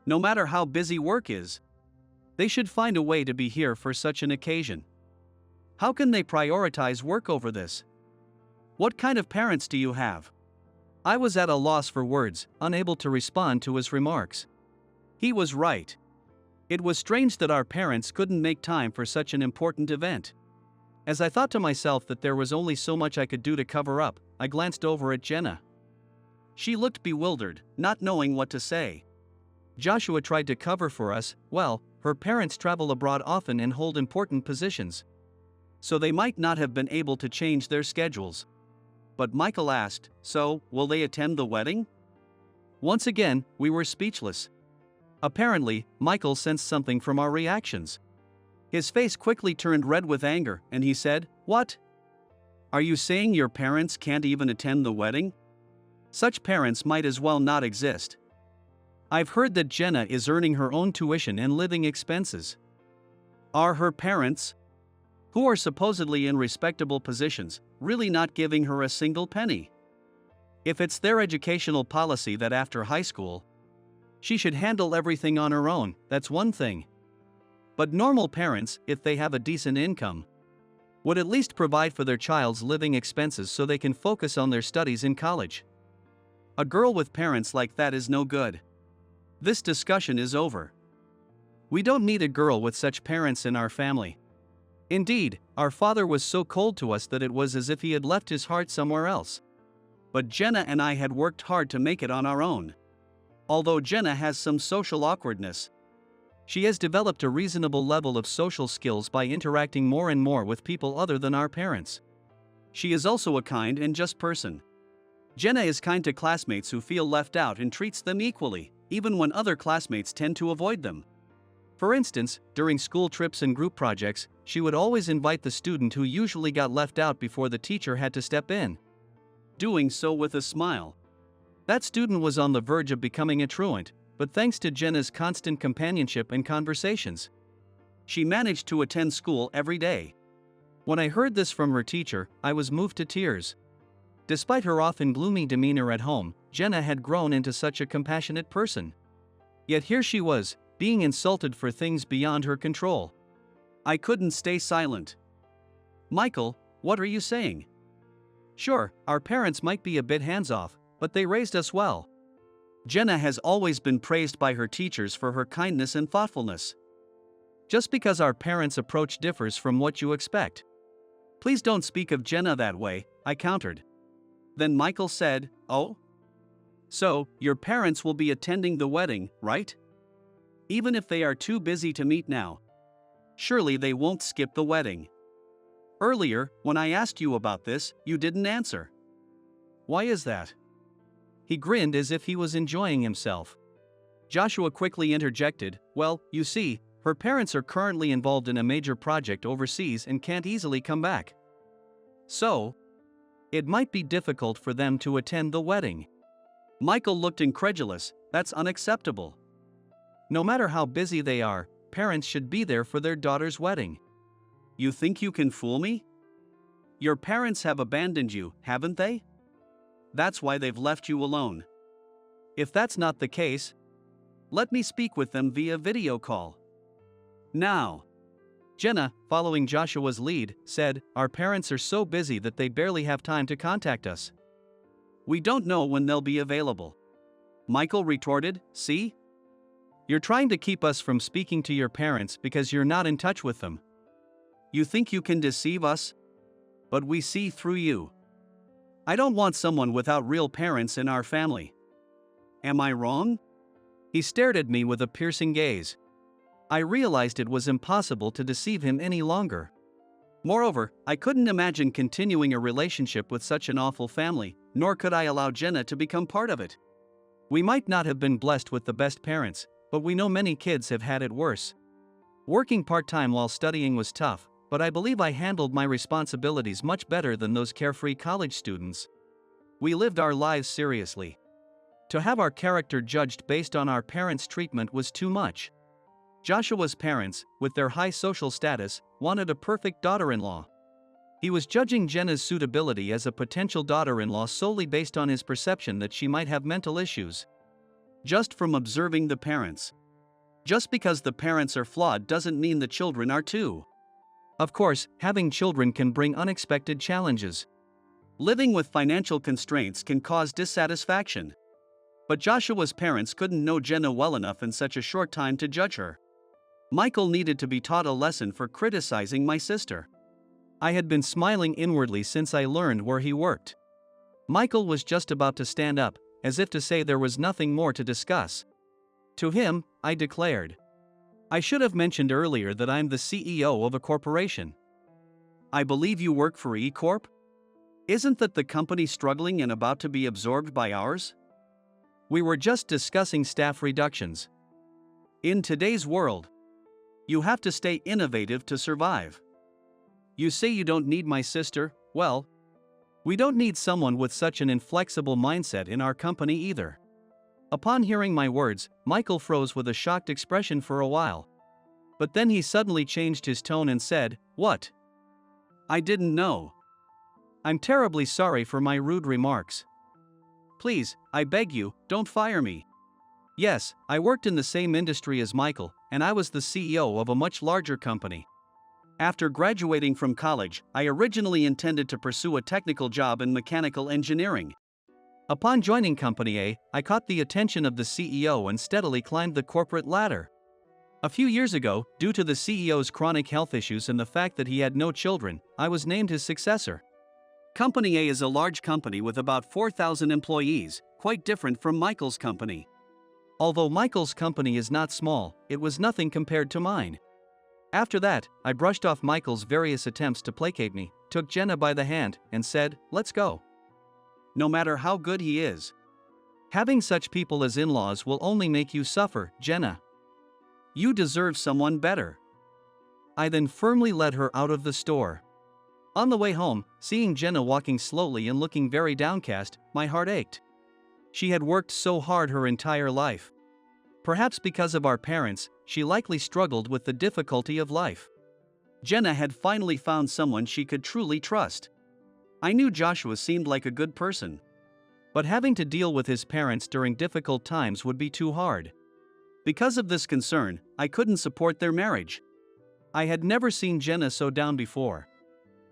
No matter how busy work is, they should find a way to be here for such an occasion. How can they prioritize work over this? What kind of parents do you have?" I was at a loss for words, unable to respond to his remarks. He was right. It was strange that our parents couldn't make time for such an important event. As I thought to myself that there was only so much I could do to cover up, I glanced over at Jenna. She looked bewildered, not knowing what to say. Joshua tried to cover for us. Well, her parents travel abroad often and hold important positions, so they might not have been able to change their schedules. But Michael asked, "So, will they attend the wedding?" Once again, we were speechless. Apparently, Michael sensed something from our reactions. His face quickly turned red with anger, and he said, "What? Are you saying your parents can't even attend the wedding? Such parents might as well not exist. I've heard that Jenna is earning her own tuition and living expenses. Are her parents, who are supposedly in respectable positions, really not giving her a single penny? If it's their educational policy that after high school, she should handle everything on her own, that's one thing. But normal parents, if they have a decent income, would at least provide for their child's living expenses so they can focus on their studies in college. A girl with parents like that is no good. This discussion is over. We don't need a girl with such parents in our family. Indeed, our father was so cold to us that it was as if he had left his heart somewhere else. But Jenna and I had worked hard to make it on our own. Although Jenna has some social awkwardness, she has developed a reasonable level of social skills by interacting more and more with people other than our parents. She is also a kind and just person. Jenna is kind to classmates who feel left out and treats them equally, even when other classmates tend to avoid them. For instance, during school trips and group projects, she would always invite the student who usually got left out before the teacher had to step in, doing so with a smile. That student was on the verge of becoming a truant, but thanks to Jenna's constant companionship and conversations, she managed to attend school every day. When I heard this from her teacher, I was moved to tears. Despite her often gloomy demeanor at home, Jenna had grown into such a compassionate person. Yet here she was, being insulted for things beyond her control. I couldn't stay silent. Michael, what are you saying? Sure, our parents might be a bit hands-off, but they raised us well. Jenna has always been praised by her teachers for her kindness and thoughtfulness. Just because our parents' approach differs from what you expect. Please don't speak of Jenna that way, I countered. Then Michael said, oh? So, your parents will be attending the wedding, right? Even if they are too busy to meet now. Surely they won't skip the wedding. Earlier, when I asked you about this, you didn't answer. Why is that? He grinned as if he was enjoying himself. Joshua quickly interjected, well, you see, her parents are currently involved in a major project overseas and can't easily come back. So, it might be difficult for them to attend the wedding. Michael looked incredulous. That's unacceptable. No matter how busy they are, parents should be there for their daughter's wedding. You think you can fool me? Your parents have abandoned you, haven't they? That's why they've left you alone. If that's not the case, let me speak with them via video call. Now. Jenna, following Joshua's lead, said, our parents are so busy that they barely have time to contact us. We don't know when they'll be available. Michael retorted, see? You're trying to keep us from speaking to your parents because you're not in touch with them. You think you can deceive us? But we see through you. I don't want someone without real parents in our family. Am I wrong? He stared at me with a piercing gaze. I realized it was impossible to deceive him any longer. Moreover, I couldn't imagine continuing a relationship with such an awful family, nor could I allow Jenna to become part of it. We might not have been blessed with the best parents, but we know many kids have had it worse. Working part-time while studying was tough, but I believe I handled my responsibilities much better than those carefree college students. We lived our lives seriously. To have our character judged based on our parents' treatment was too much. Joshua's parents, with their high social status, wanted a perfect daughter-in-law. He was judging Jenna's suitability as a potential daughter-in-law solely based on his perception that she might have mental issues. Just from observing the parents. Just because the parents are flawed doesn't mean the children are too. Of course, having children can bring unexpected challenges. Living with financial constraints can cause dissatisfaction. But Joshua's parents couldn't know Jenna well enough in such a short time to judge her. Michael needed to be taught a lesson for criticizing my sister. I had been smiling inwardly since I learned where he worked. Michael was just about to stand up, as if to say there was nothing more to discuss. To him, I declared, I should have mentioned earlier that I'm the CEO of a corporation. I believe you work for E Corp? Isn't that the company struggling and about to be absorbed by ours? We were just discussing staff reductions. In today's world, you have to stay innovative to survive. You say you don't need my sister, well, we don't need someone with such an inflexible mindset in our company either. Upon hearing my words, Michael froze with a shocked expression for a while. But then he suddenly changed his tone and said, what? I didn't know. I'm terribly sorry for my rude remarks. Please, I beg you, don't fire me. Yes, I worked in the same industry as Michael, and I was the CEO of a much larger company. After graduating from college, I originally intended to pursue a technical job in mechanical engineering. Upon joining Company A, I caught the attention of the CEO and steadily climbed the corporate ladder. A few years ago, due to the CEO's chronic health issues and the fact that he had no children, I was named his successor. Company A is a large company with about 4,000 employees, quite different from Michael's company. Although Michael's company is not small, it was nothing compared to mine. After that, I brushed off Michael's various attempts to placate me, took Jenna by the hand, and said, let's go. No matter how good he is. Having such people as in-laws will only make you suffer, Jenna. You deserve someone better. I then firmly led her out of the store. On the way home, seeing Jenna walking slowly and looking very downcast, my heart ached. She had worked so hard her entire life. Perhaps because of our parents, she likely struggled with the difficulty of life. Jenna had finally found someone she could truly trust. I knew Joshua seemed like a good person. But having to deal with his parents during difficult times would be too hard. Because of this concern, I couldn't support their marriage. I had never seen Jenna so down before.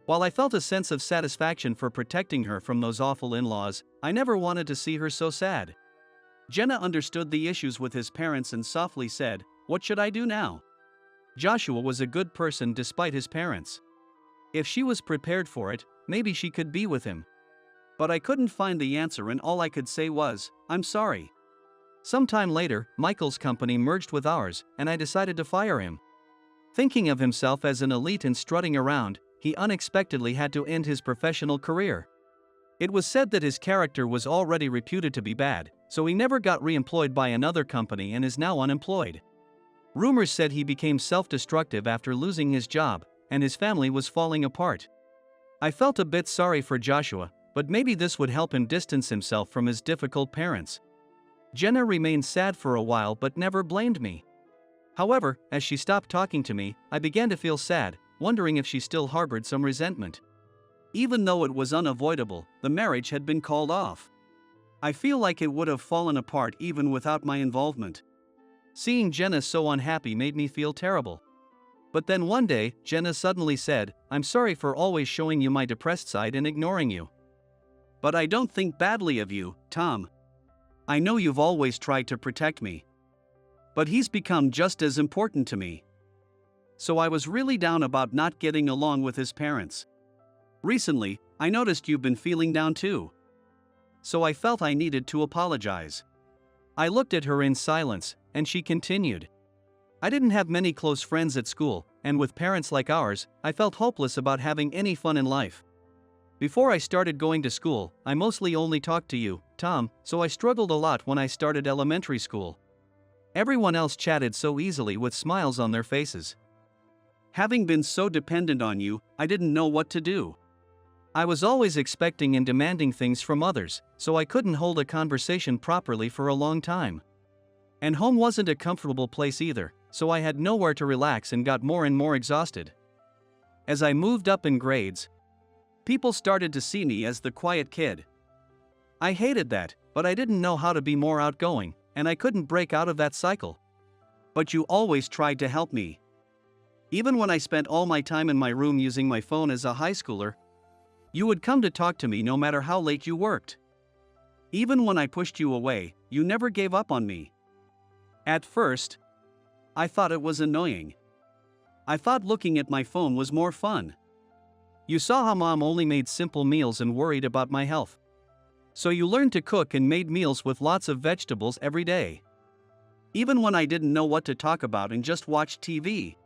While I felt a sense of satisfaction for protecting her from those awful in-laws, I never wanted to see her so sad. Jenna understood the issues with his parents and softly said, "What should I do now?" Joshua was a good person despite his parents. If she was prepared for it, maybe she could be with him. But I couldn't find the answer and all I could say was, "I'm sorry." Sometime later, Michael's company merged with ours, and I decided to fire him. Thinking of himself as an elite and strutting around, he unexpectedly had to end his professional career. It was said that his character was already reputed to be bad, so he never got re-employed by another company and is now unemployed. Rumors said he became self-destructive after losing his job, and his family was falling apart. I felt a bit sorry for Joshua, but maybe this would help him distance himself from his difficult parents. Jenna remained sad for a while but never blamed me. However, as she stopped talking to me, I began to feel sad, wondering if she still harbored some resentment. Even though it was unavoidable, the marriage had been called off. I feel like it would have fallen apart even without my involvement. Seeing Jenna so unhappy made me feel terrible. But then one day, Jenna suddenly said, "I'm sorry for always showing you my depressed side and ignoring you. But I don't think badly of you, Tom. I know you've always tried to protect me. But he's become just as important to me." So I was really down about not getting along with his parents. "Recently, I noticed you've been feeling down too. So I felt I needed to apologize." I looked at her in silence, and she continued. "I didn't have many close friends at school, and with parents like ours, I felt hopeless about having any fun in life. Before I started going to school, I mostly only talked to you, Tom, so I struggled a lot when I started elementary school. Everyone else chatted so easily with smiles on their faces. Having been so dependent on you, I didn't know what to do. I was always expecting and demanding things from others, so I couldn't hold a conversation properly for a long time. And home wasn't a comfortable place either, so I had nowhere to relax and got more and more exhausted. As I moved up in grades, people started to see me as the quiet kid. I hated that, but I didn't know how to be more outgoing, and I couldn't break out of that cycle. But you always tried to help me. Even when I spent all my time in my room using my phone as a high schooler, you would come to talk to me no matter how late you worked. Even when I pushed you away, you never gave up on me. At first, I thought it was annoying. I thought looking at my phone was more fun. You saw how Mom only made simple meals and worried about my health. So you learned to cook and made meals with lots of vegetables every day. Even when I didn't know what to talk about and just watched TV,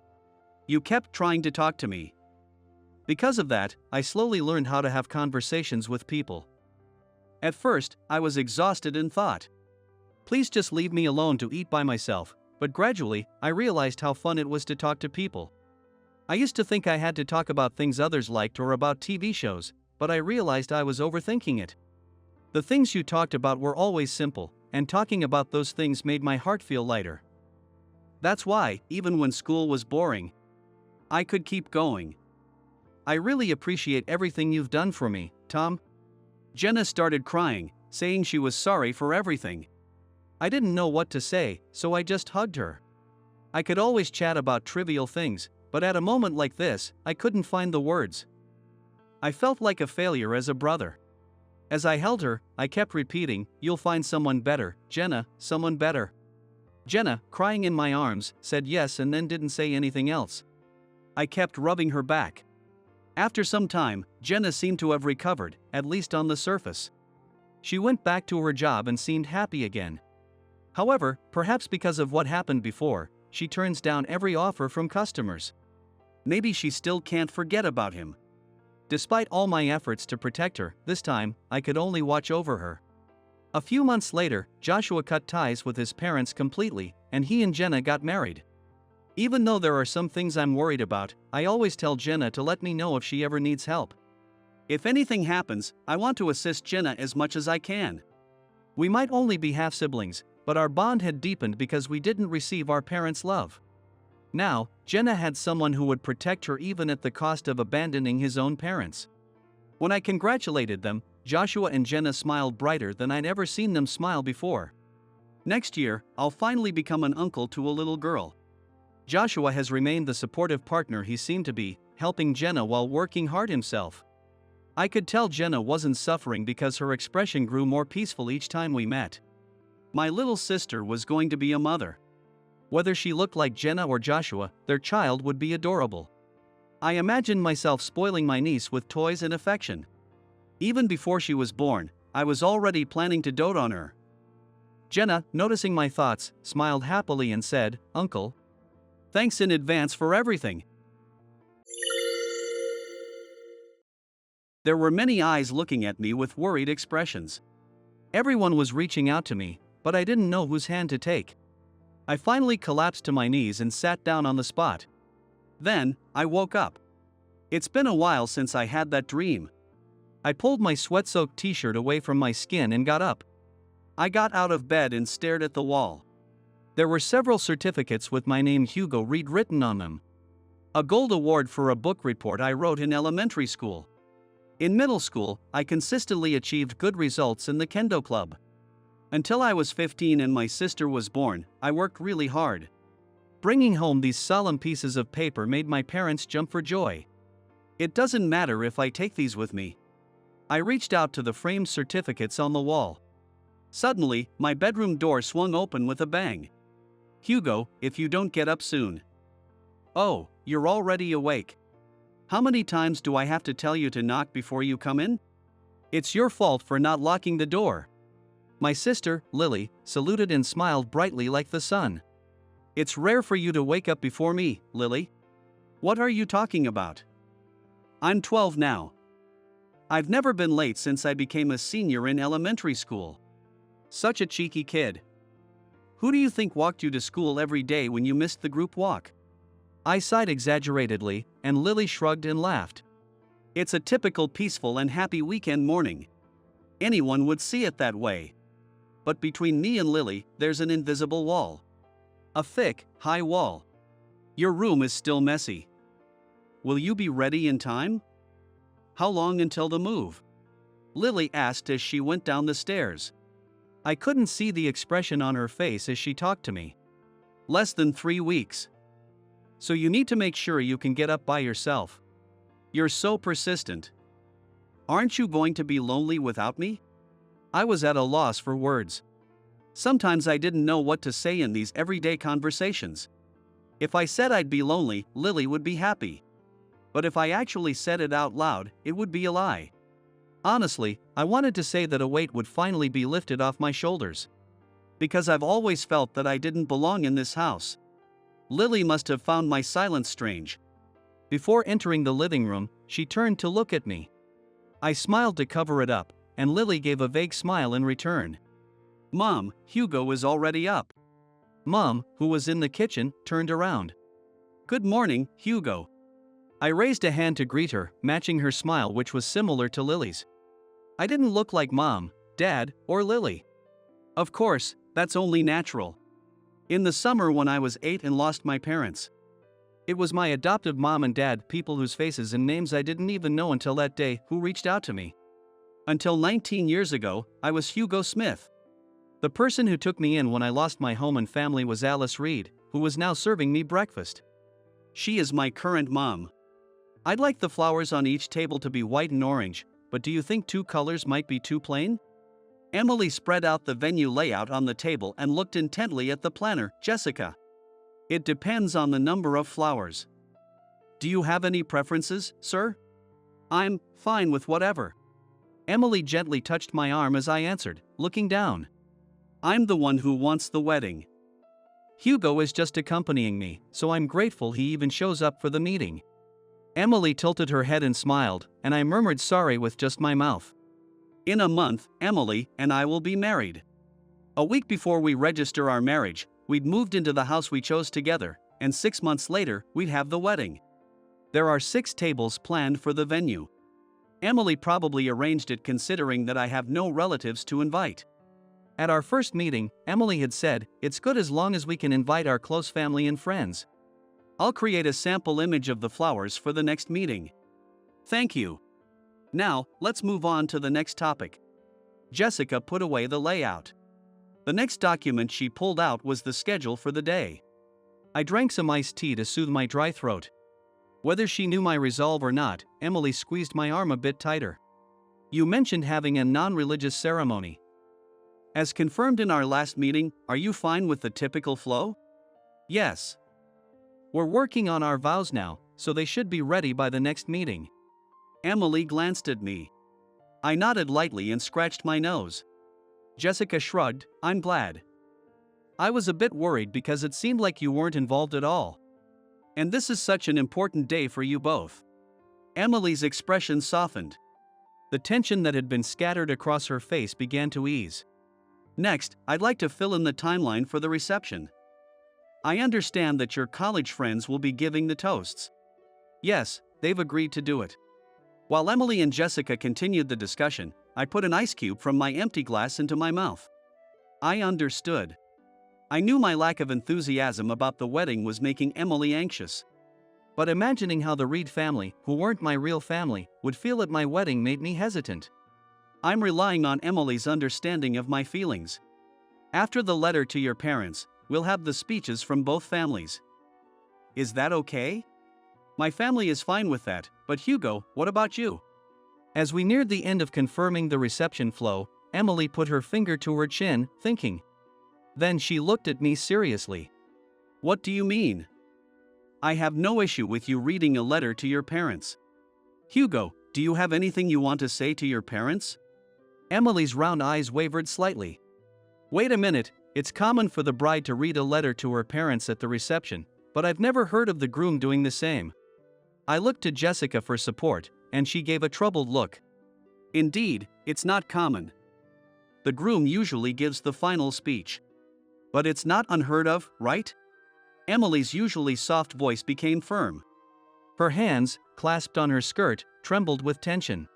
you kept trying to talk to me. Because of that, I slowly learned how to have conversations with people. At first, I was exhausted and thought, please just leave me alone to eat by myself, but gradually, I realized how fun it was to talk to people. I used to think I had to talk about things others liked or about TV shows, but I realized I was overthinking it. The things you talked about were always simple, and talking about those things made my heart feel lighter. That's why, even when school was boring, I could keep going. I really appreciate everything you've done for me, Tom." Jenna started crying, saying she was sorry for everything. I didn't know what to say, so I just hugged her. I could always chat about trivial things, but at a moment like this, I couldn't find the words. I felt like a failure as a brother. As I held her, I kept repeating, "You'll find someone better, Jenna, someone better." Jenna, crying in my arms, said yes and then didn't say anything else. I kept rubbing her back. After some time, Jenna seemed to have recovered, at least on the surface. She went back to her job and seemed happy again. However, perhaps because of what happened before, she turns down every offer from customers. Maybe she still can't forget about him. Despite all my efforts to protect her, this time, I could only watch over her. A few months later, Joshua cut ties with his parents completely, and he and Jenna got married. Even though there are some things I'm worried about, I always tell Jenna to let me know if she ever needs help. If anything happens, I want to assist Jenna as much as I can. We might only be half-siblings, but our bond had deepened because we didn't receive our parents' love. Now, Jenna had someone who would protect her even at the cost of abandoning his own parents. When I congratulated them, Joshua and Jenna smiled brighter than I'd ever seen them smile before. Next year, I'll finally become an uncle to a little girl. Joshua has remained the supportive partner he seemed to be, helping Jenna while working hard himself. I could tell Jenna wasn't suffering because her expression grew more peaceful each time we met. My little sister was going to be a mother. Whether she looked like Jenna or Joshua, their child would be adorable. I imagined myself spoiling my niece with toys and affection. Even before she was born, I was already planning to dote on her. Jenna, noticing my thoughts, smiled happily and said, "Uncle, thanks in advance for everything." There were many eyes looking at me with worried expressions. Everyone was reaching out to me, but I didn't know whose hand to take. I finally collapsed to my knees and sat down on the spot. Then, I woke up. It's been a while since I had that dream. I pulled my sweat-soaked t-shirt away from my skin and got up. I got out of bed and stared at the wall. There were several certificates with my name Hugo Reed written on them. A gold award for a book report I wrote in elementary school. In middle school, I consistently achieved good results in the kendo club. Until I was 15 and my sister was born, I worked really hard. Bringing home these solemn pieces of paper made my parents jump for joy. It doesn't matter if I take these with me. I reached out to the framed certificates on the wall. Suddenly, my bedroom door swung open with a bang. "Hugo, if you don't get up soon." "Oh, you're already awake. How many times do I have to tell you to knock before you come in? It's your fault for not locking the door." My sister, Lily, saluted and smiled brightly like the sun. "It's rare for you to wake up before me, Lily. What are you talking about? I'm 12 now. I've never been late since I became a senior in elementary school." Such a cheeky kid. "Who do you think walked you to school every day when you missed the group walk?" I sighed exaggeratedly, and Lily shrugged and laughed. "It's a typical peaceful and happy weekend morning. Anyone would see it that way. But between me and Lily, there's an invisible wall. A thick, high wall. Your room is still messy. Will you be ready in time? How long until the move?" Lily asked as she went down the stairs. I couldn't see the expression on her face as she talked to me. "Less than 3 weeks. So you need to make sure you can get up by yourself. You're so persistent. Aren't you going to be lonely without me?" I was at a loss for words. Sometimes I didn't know what to say in these everyday conversations. If I said I'd be lonely, Lily would be happy. But if I actually said it out loud, it would be a lie. Honestly, I wanted to say that a weight would finally be lifted off my shoulders. Because I've always felt that I didn't belong in this house. Lily must have found my silence strange. Before entering the living room, she turned to look at me. I smiled to cover it up, and Lily gave a vague smile in return. "Mom, Hugo is already up." Mom, who was in the kitchen, turned around. "Good morning, Hugo." I raised a hand to greet her, matching her smile, which was similar to Lily's. I didn't look like Mom, Dad, or Lily. Of course, that's only natural. In the summer when I was 8 and lost my parents. It was my adoptive mom and dad, people whose faces and names I didn't even know until that day, who reached out to me. Until 19 years ago, I was Hugo Smith. The person who took me in when I lost my home and family was Alice Reed, who was now serving me breakfast. She is my current mom. I'd like the flowers on each table to be white and orange, but do you think 2 colors might be too plain? Emily spread out the venue layout on the table and looked intently at the planner, Jessica. "It depends on the number of flowers. Do you have any preferences, sir?" "I'm fine with whatever." Emily gently touched my arm as I answered, looking down. "I'm the one who wants the wedding. Hugo is just accompanying me, so I'm grateful he even shows up for the meeting." Emily tilted her head and smiled, and I murmured sorry with just my mouth. In a month, Emily and I will be married. A week before we register our marriage, we'd moved into the house we chose together, and 6 months later, we'd have the wedding. There are 6 tables planned for the venue. Emily probably arranged it considering that I have no relatives to invite. At our first meeting, Emily had said, "It's good as long as we can invite our close family and friends." I'll create a sample image of the flowers for the next meeting. Thank you. Now, let's move on to the next topic. Jessica put away the layout. The next document she pulled out was the schedule for the day. I drank some iced tea to soothe my dry throat. Whether she knew my resolve or not, Emily squeezed my arm a bit tighter. You mentioned having a non-religious ceremony. As confirmed in our last meeting, are you fine with the typical flow? Yes. We're working on our vows now, so they should be ready by the next meeting. Emily glanced at me. I nodded lightly and scratched my nose. Jessica shrugged, I'm glad. I was a bit worried because it seemed like you weren't involved at all. And this is such an important day for you both. Emily's expression softened. The tension that had been scattered across her face began to ease. Next, I'd like to fill in the timeline for the reception. I understand that your college friends will be giving the toasts. Yes, they've agreed to do it. While Emily and Jessica continued the discussion, I put an ice cube from my empty glass into my mouth. I understood. I knew my lack of enthusiasm about the wedding was making Emily anxious. But imagining how the Reed family, who weren't my real family, would feel at my wedding made me hesitant. I'm relying on Emily's understanding of my feelings. After the letter to your parents, we'll have the speeches from both families. Is that okay? My family is fine with that, but Hugo, what about you? As we neared the end of confirming the reception flow, Emily put her finger to her chin, thinking. Then she looked at me seriously. What do you mean? I have no issue with you reading a letter to your parents. Hugo, do you have anything you want to say to your parents? Emily's round eyes wavered slightly. Wait a minute, it's common for the bride to read a letter to her parents at the reception, but I've never heard of the groom doing the same. I looked to Jessica for support, and she gave a troubled look. Indeed, it's not common. The groom usually gives the final speech. But it's not unheard of, right? Emily's usually soft voice became firm. Her hands, clasped on her skirt, trembled with tension.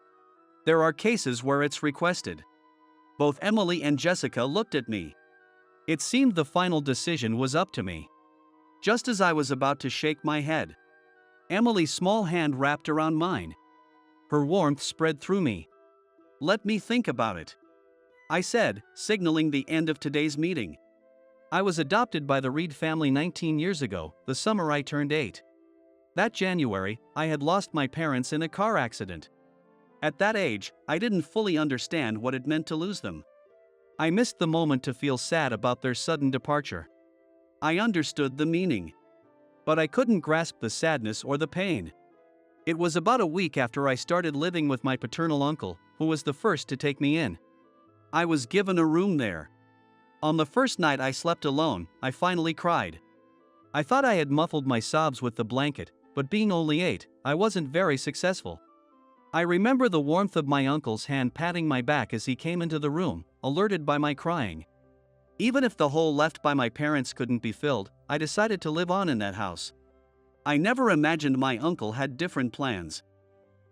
There are cases where it's requested. Both Emily and Jessica looked at me. It seemed the final decision was up to me. Just as I was about to shake my head, Emily's small hand wrapped around mine. Her warmth spread through me. Let me think about it, I said, signaling the end of today's meeting. I was adopted by the Reed family 19 years ago, the summer I turned 8. That January, I had lost my parents in a car accident. At that age, I didn't fully understand what it meant to lose them. I missed the moment to feel sad about their sudden departure. I understood the meaning, but I couldn't grasp the sadness or the pain. It was about a week after I started living with my paternal uncle, who was the first to take me in. I was given a room there. On the first night I slept alone, I finally cried. I thought I had muffled my sobs with the blanket, but being only 8, I wasn't very successful. I remember the warmth of my uncle's hand patting my back as he came into the room, alerted by my crying. Even if the hole left by my parents couldn't be filled, I decided to live on in that house. I never imagined my uncle had different plans.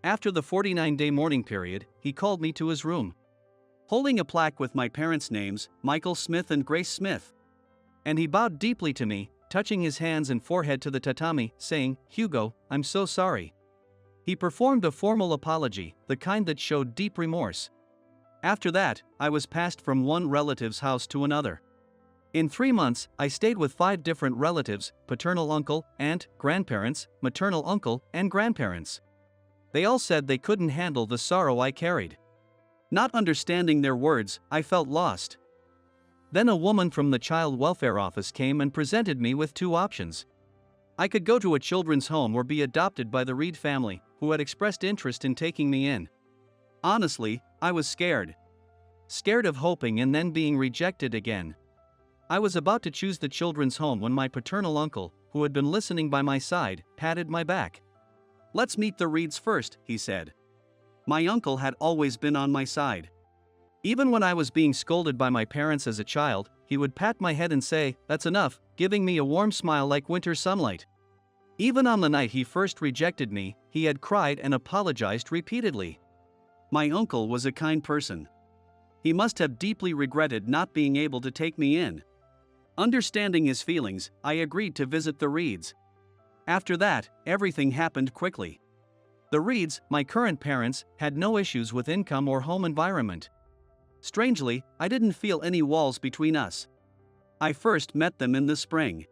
After the 49-day mourning period, he called me to his room, holding a plaque with my parents' names, Michael Smith and Grace Smith. And he bowed deeply to me, touching his hands and forehead to the tatami, saying, Hugo, I'm so sorry. He performed a formal apology, the kind that showed deep remorse. After that, I was passed from one relative's house to another. In 3 months, I stayed with 5 different relatives, paternal uncle, aunt, grandparents, maternal uncle, and grandparents. They all said they couldn't handle the sorrow I carried. Not understanding their words, I felt lost. Then a woman from the child welfare office came and presented me with 2 options. I could go to a children's home or be adopted by the Reed family, who had expressed interest in taking me in. Honestly, I was scared. Scared of hoping and then being rejected again. I was about to choose the children's home when my paternal uncle, who had been listening by my side, patted my back. Let's meet the Reeds first, he said. My uncle had always been on my side. Even when I was being scolded by my parents as a child, he would pat my head and say, "That's enough," giving me a warm smile like winter sunlight. Even on the night he first rejected me, he had cried and apologized repeatedly. My uncle was a kind person. He must have deeply regretted not being able to take me in. Understanding his feelings, I agreed to visit the Reeds. After that, everything happened quickly. The Reeds, my current parents, had no issues with income or home environment. Strangely, I didn't feel any walls between us. I first met them in the spring.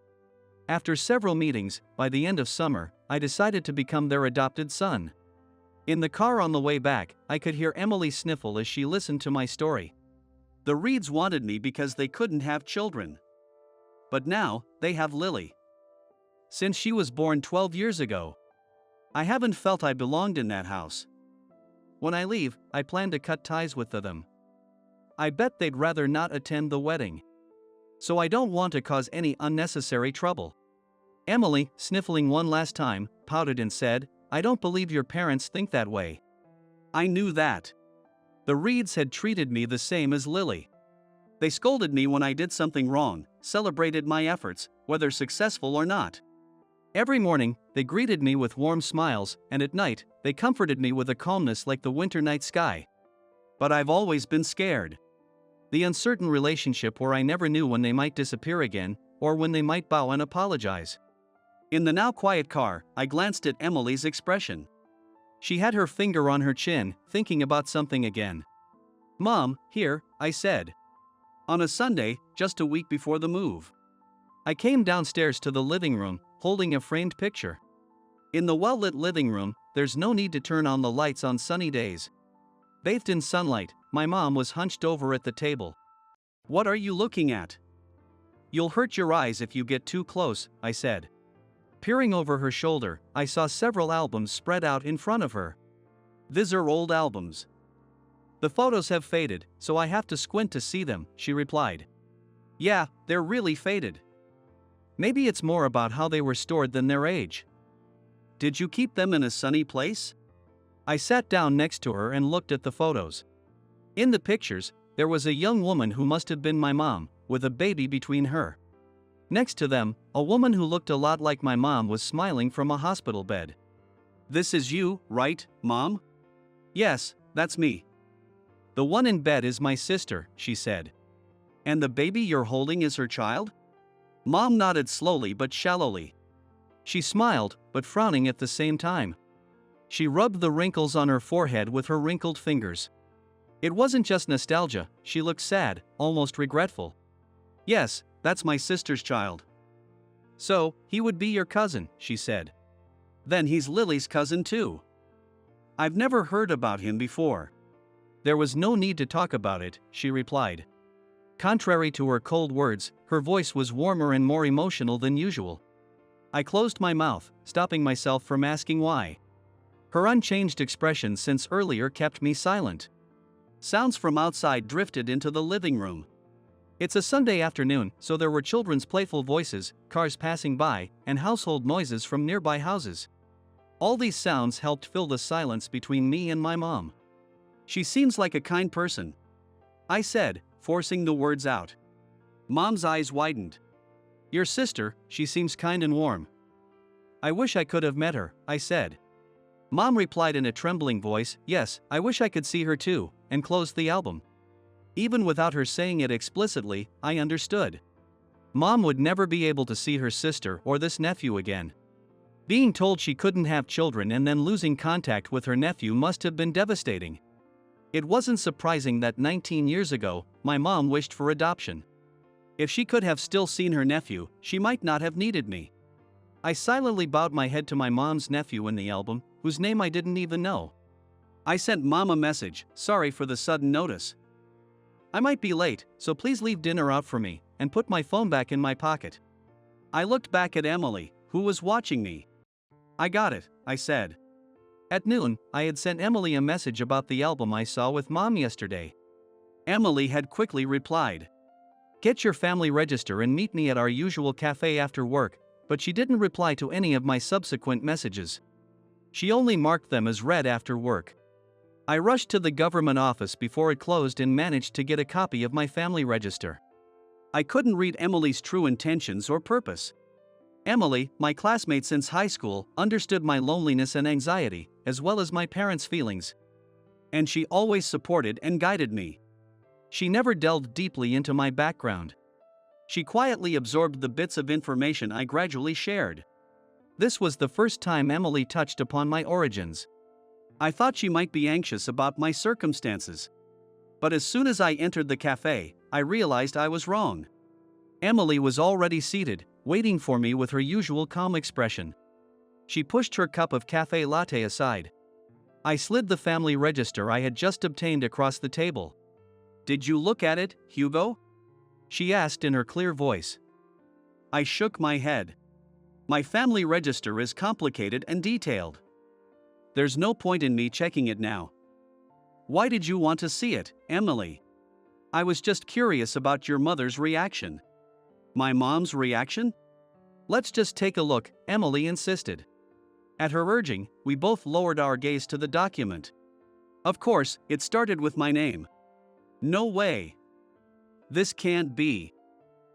After several meetings, by the end of summer, I decided to become their adopted son. In the car on the way back, I could hear Emily sniffle as she listened to my story. The Reeds wanted me because they couldn't have children. But now, they have Lily. Since she was born 12 years ago. I haven't felt I belonged in that house. When I leave, I plan to cut ties with them. I bet they'd rather not attend the wedding. So I don't want to cause any unnecessary trouble. Emily, sniffling one last time, pouted and said, "I don't believe your parents think that way." I knew that. The Reeds had treated me the same as Lily. They scolded me when I did something wrong, celebrated my efforts, whether successful or not. Every morning, they greeted me with warm smiles, and at night, they comforted me with a calmness like the winter night sky. But I've always been scared. The uncertain relationship where I never knew when they might disappear again, or when they might bow and apologize. In the now quiet car, I glanced at Emily's expression. She had her finger on her chin, thinking about something again. "Mom, here," I said. On a Sunday, just a week before the move. I came downstairs to the living room, holding a framed picture. In the well-lit living room, there's no need to turn on the lights on sunny days. Bathed in sunlight, my mom was hunched over at the table. "What are you looking at?" "You'll hurt your eyes if you get too close," I said. Peering over her shoulder, I saw several albums spread out in front of her. "These are old albums. The photos have faded, so I have to squint to see them," she replied. "Yeah, they're really faded. Maybe it's more about how they were stored than their age." "Did you keep them in a sunny place?" I sat down next to her and looked at the photos. In the pictures, there was a young woman who must have been my mom, with a baby between her. Next to them, a woman who looked a lot like my mom was smiling from a hospital bed. "This is you, right, Mom?" "Yes, that's me." "The one in bed is my sister," she said. "And the baby you're holding is her child?" Mom nodded slowly but shallowly. She smiled, but frowning at the same time. She rubbed the wrinkles on her forehead with her wrinkled fingers. It wasn't just nostalgia, she looked sad, almost regretful. "Yes, that's my sister's child." "So, he would be your cousin," she said. "Then he's Lily's cousin too." "I've never heard about him before." "There was no need to talk about it," she replied. Contrary to her cold words, her voice was warmer and more emotional than usual. I closed my mouth, stopping myself from asking why. Her unchanged expression since earlier kept me silent. Sounds from outside drifted into the living room. It's a Sunday afternoon, so there were children's playful voices, cars passing by, and household noises from nearby houses. All these sounds helped fill the silence between me and my mom. "She seems like a kind person," I said, forcing the words out. Mom's eyes widened. "Your sister, she seems kind and warm." "I wish I could have met her," I said. Mom replied in a trembling voice, "Yes, I wish I could see her too," and closed the album. Even without her saying it explicitly, I understood. Mom would never be able to see her sister or this nephew again. Being told she couldn't have children and then losing contact with her nephew must have been devastating. It wasn't surprising that 19 years ago, my mom wished for adoption. If she could have still seen her nephew, she might not have needed me. I silently bowed my head to my mom's nephew in the album, whose name I didn't even know. I sent Mom a message, "Sorry for the sudden notice. I might be late, so please leave dinner out for me," and put my phone back in my pocket. I looked back at Emily, who was watching me. "I got it," I said. At noon, I had sent Emily a message about the album I saw with Mom yesterday. Emily had quickly replied, "Get your family register and meet me at our usual cafe after work," but she didn't reply to any of my subsequent messages. She only marked them as read after work. I rushed to the government office before it closed and managed to get a copy of my family register. I couldn't read Emily's true intentions or purpose. Emily, my classmate since high school, understood my loneliness and anxiety, as well as my parents' feelings. And she always supported and guided me. She never delved deeply into my background. She quietly absorbed the bits of information I gradually shared. This was the first time Emily touched upon my origins. I thought she might be anxious about my circumstances. But as soon as I entered the cafe, I realized I was wrong. Emily was already seated, waiting for me with her usual calm expression. She pushed her cup of cafe latte aside. I slid the family register I had just obtained across the table. "Did you look at it, Hugo?" she asked in her clear voice. I shook my head. My family register is complicated and detailed. There's no point in me checking it now. Why did you want to see it, Emily? I was just curious about your mother's reaction. My mom's reaction? Let's just take a look, Emily insisted. At her urging, we both lowered our gaze to the document. Of course, it started with my name. No way. This can't be.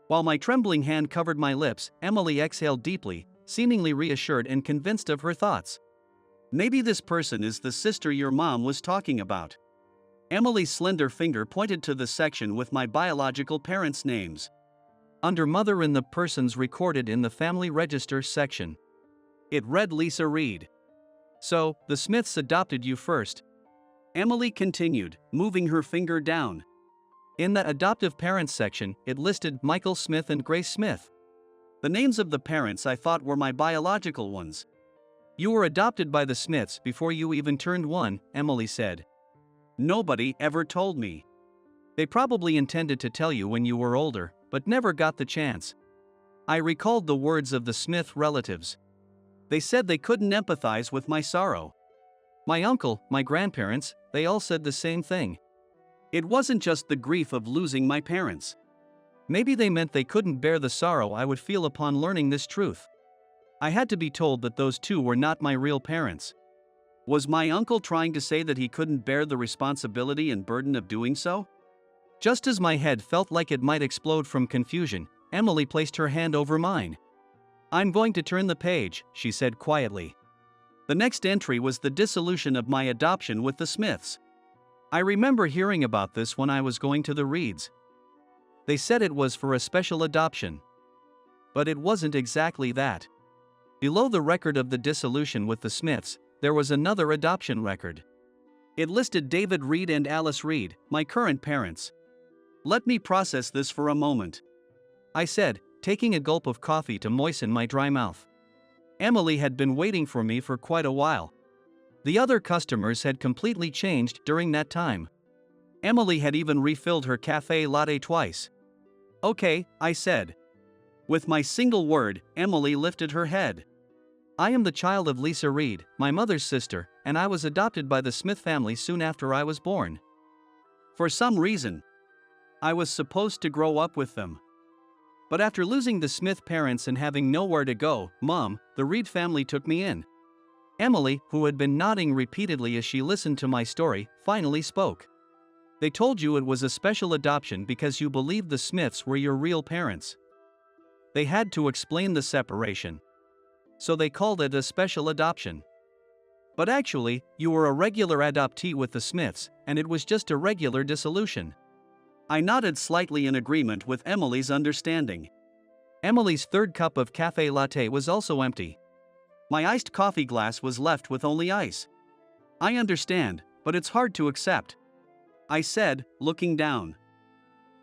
While my trembling hand covered my lips, Emily exhaled deeply, seemingly reassured and convinced of her thoughts. Maybe this person is the sister your mom was talking about. Emily's slender finger pointed to the section with my biological parents' names. Under mother in the persons recorded in the family register section. It read Lisa Reed. So, the Smiths adopted you first. Emily continued, moving her finger down. In that adoptive parents section, it listed Michael Smith and Grace Smith. The names of the parents I thought were my biological ones. You were adopted by the Smiths before you even turned 1, Emily said. Nobody ever told me. They probably intended to tell you when you were older, but never got the chance. I recalled the words of the Smith relatives. They said they couldn't empathize with my sorrow. My uncle, my grandparents, they all said the same thing. It wasn't just the grief of losing my parents. Maybe they meant they couldn't bear the sorrow I would feel upon learning this truth. I had to be told that those two were not my real parents. Was my uncle trying to say that he couldn't bear the responsibility and burden of doing so? Just as my head felt like it might explode from confusion, Emily placed her hand over mine. I'm going to turn the page, she said quietly. The next entry was the dissolution of my adoption with the Smiths. I remember hearing about this when I was going to the Reeds. They said it was for a special adoption. But it wasn't exactly that. Below the record of the dissolution with the Smiths, there was another adoption record. It listed David Reed and Alice Reed, my current parents. Let me process this for a moment, I said, taking a gulp of coffee to moisten my dry mouth. Emily had been waiting for me for quite a while. The other customers had completely changed during that time. Emily had even refilled her cafe latte twice. Okay, I said. With my single word, Emily lifted her head. I am the child of Lisa Reed, my mother's sister, and I was adopted by the Smith family soon after I was born. For some reason, I was supposed to grow up with them. But after losing the Smith parents and having nowhere to go, Mom, the Reed family took me in. Emily, who had been nodding repeatedly as she listened to my story, finally spoke. They told you it was a special adoption because you believed the Smiths were your real parents. They had to explain the separation. So they called it a special adoption. But actually, you were a regular adoptee with the Smiths, and it was just a regular dissolution. I nodded slightly in agreement with Emily's understanding. Emily's third cup of cafe latte was also empty. My iced coffee glass was left with only ice. I understand, but it's hard to accept, I said, looking down.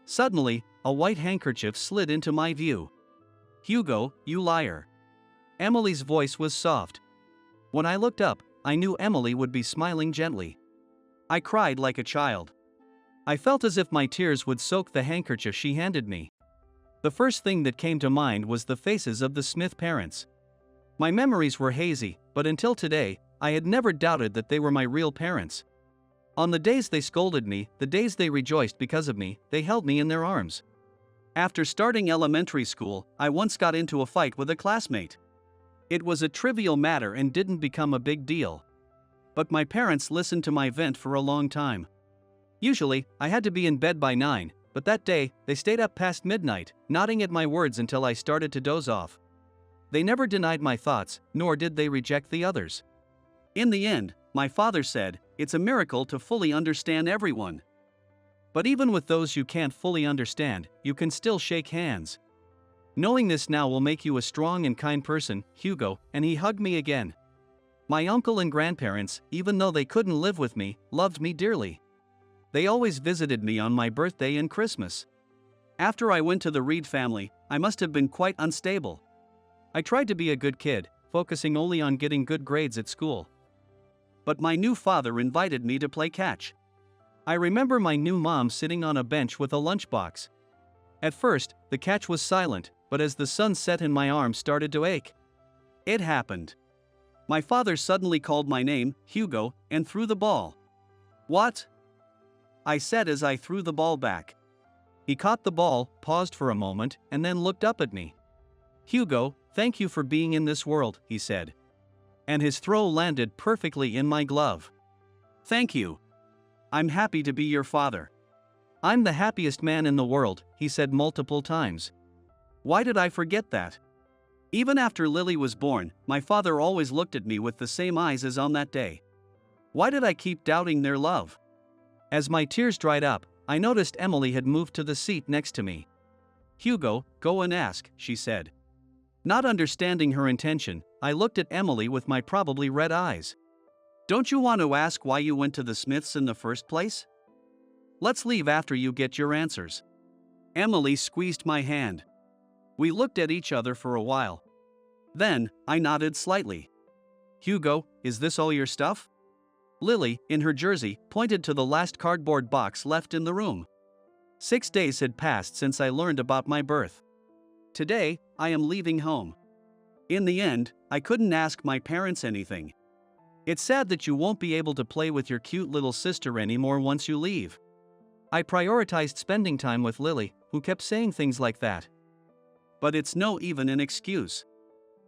Suddenly, a white handkerchief slid into my view. Hugo, you liar. Emily's voice was soft. When I looked up, I knew Emily would be smiling gently. I cried like a child. I felt as if my tears would soak the handkerchief she handed me. The first thing that came to mind was the faces of the Smith parents. My memories were hazy, but until today, I had never doubted that they were my real parents. On the days they scolded me, the days they rejoiced because of me, they held me in their arms. After starting elementary school, I once got into a fight with a classmate. It was a trivial matter and didn't become a big deal. But my parents listened to my vent for a long time. Usually, I had to be in bed by 9, but that day, they stayed up past midnight, nodding at my words until I started to doze off. They never denied my thoughts, nor did they reject the others. In the end, my father said, it's a miracle to fully understand everyone. But even with those you can't fully understand, you can still shake hands. Knowing this now will make you a strong and kind person, Hugo, and he hugged me again. My uncle and grandparents, even though they couldn't live with me, loved me dearly. They always visited me on my birthday and Christmas. After I went to the Reed family, I must have been quite unstable. I tried to be a good kid, focusing only on getting good grades at school. But my new father invited me to play catch. I remember my new mom sitting on a bench with a lunchbox. At first, the catch was silent, but as the sun set and my arms started to ache. It happened. My father suddenly called my name, Hugo, and threw the ball. "What?" I said as I threw the ball back. He caught the ball, paused for a moment, and then looked up at me. "Hugo, thank you for being in this world," he said. And his throw landed perfectly in my glove. "Thank you. I'm happy to be your father." "I'm the happiest man in the world," he said multiple times. Why did I forget that? Even after Lily was born, my father always looked at me with the same eyes as on that day. Why did I keep doubting their love? As my tears dried up, I noticed Emily had moved to the seat next to me. "Hugo, go and ask," she said. Not understanding her intention, I looked at Emily with my probably red eyes. "Don't you want to ask why you went to the Smiths in the first place? Let's leave after you get your answers." Emily squeezed my hand. We looked at each other for a while. Then, I nodded slightly. "Hugo, is this all your stuff?" Lily, in her jersey, pointed to the last cardboard box left in the room. 6 days had passed since I learned about my birth. Today, I am leaving home. In the end, I couldn't ask my parents anything. "It's sad that you won't be able to play with your cute little sister anymore once you leave." I prioritized spending time with Lily, who kept saying things like that. "But it's no even an excuse.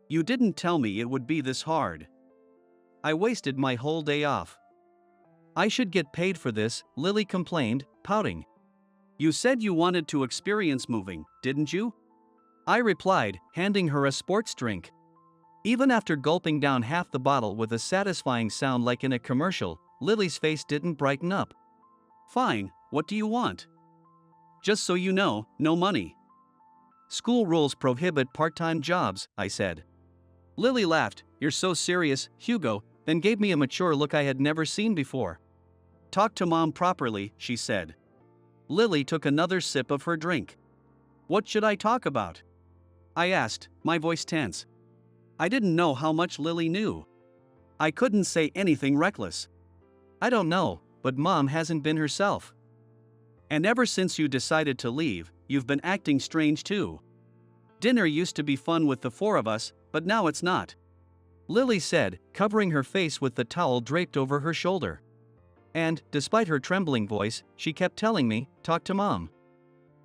You didn't tell me it would be this hard." I wasted my whole day off. "I should get paid for this," Lily complained, pouting. "You said you wanted to experience moving, didn't you?" I replied, handing her a sports drink. Even after gulping down half the bottle with a satisfying sound like in a commercial, Lily's face didn't brighten up. "Fine, what do you want?" "Just so you know, no money. School rules prohibit part-time jobs," I said. Lily laughed. "You're so serious, Hugo," then gave me a mature look I had never seen before. "Talk to mom properly," she said. Lily took another sip of her drink. "What should I talk about?" I asked, my voice tense. I didn't know how much Lily knew. I couldn't say anything reckless. "I don't know, but mom hasn't been herself. And ever since you decided to leave, you've been acting strange too. Dinner used to be fun with the four of us, but now it's not," Lily said, covering her face with the towel draped over her shoulder. And, despite her trembling voice, she kept telling me, "Talk to mom.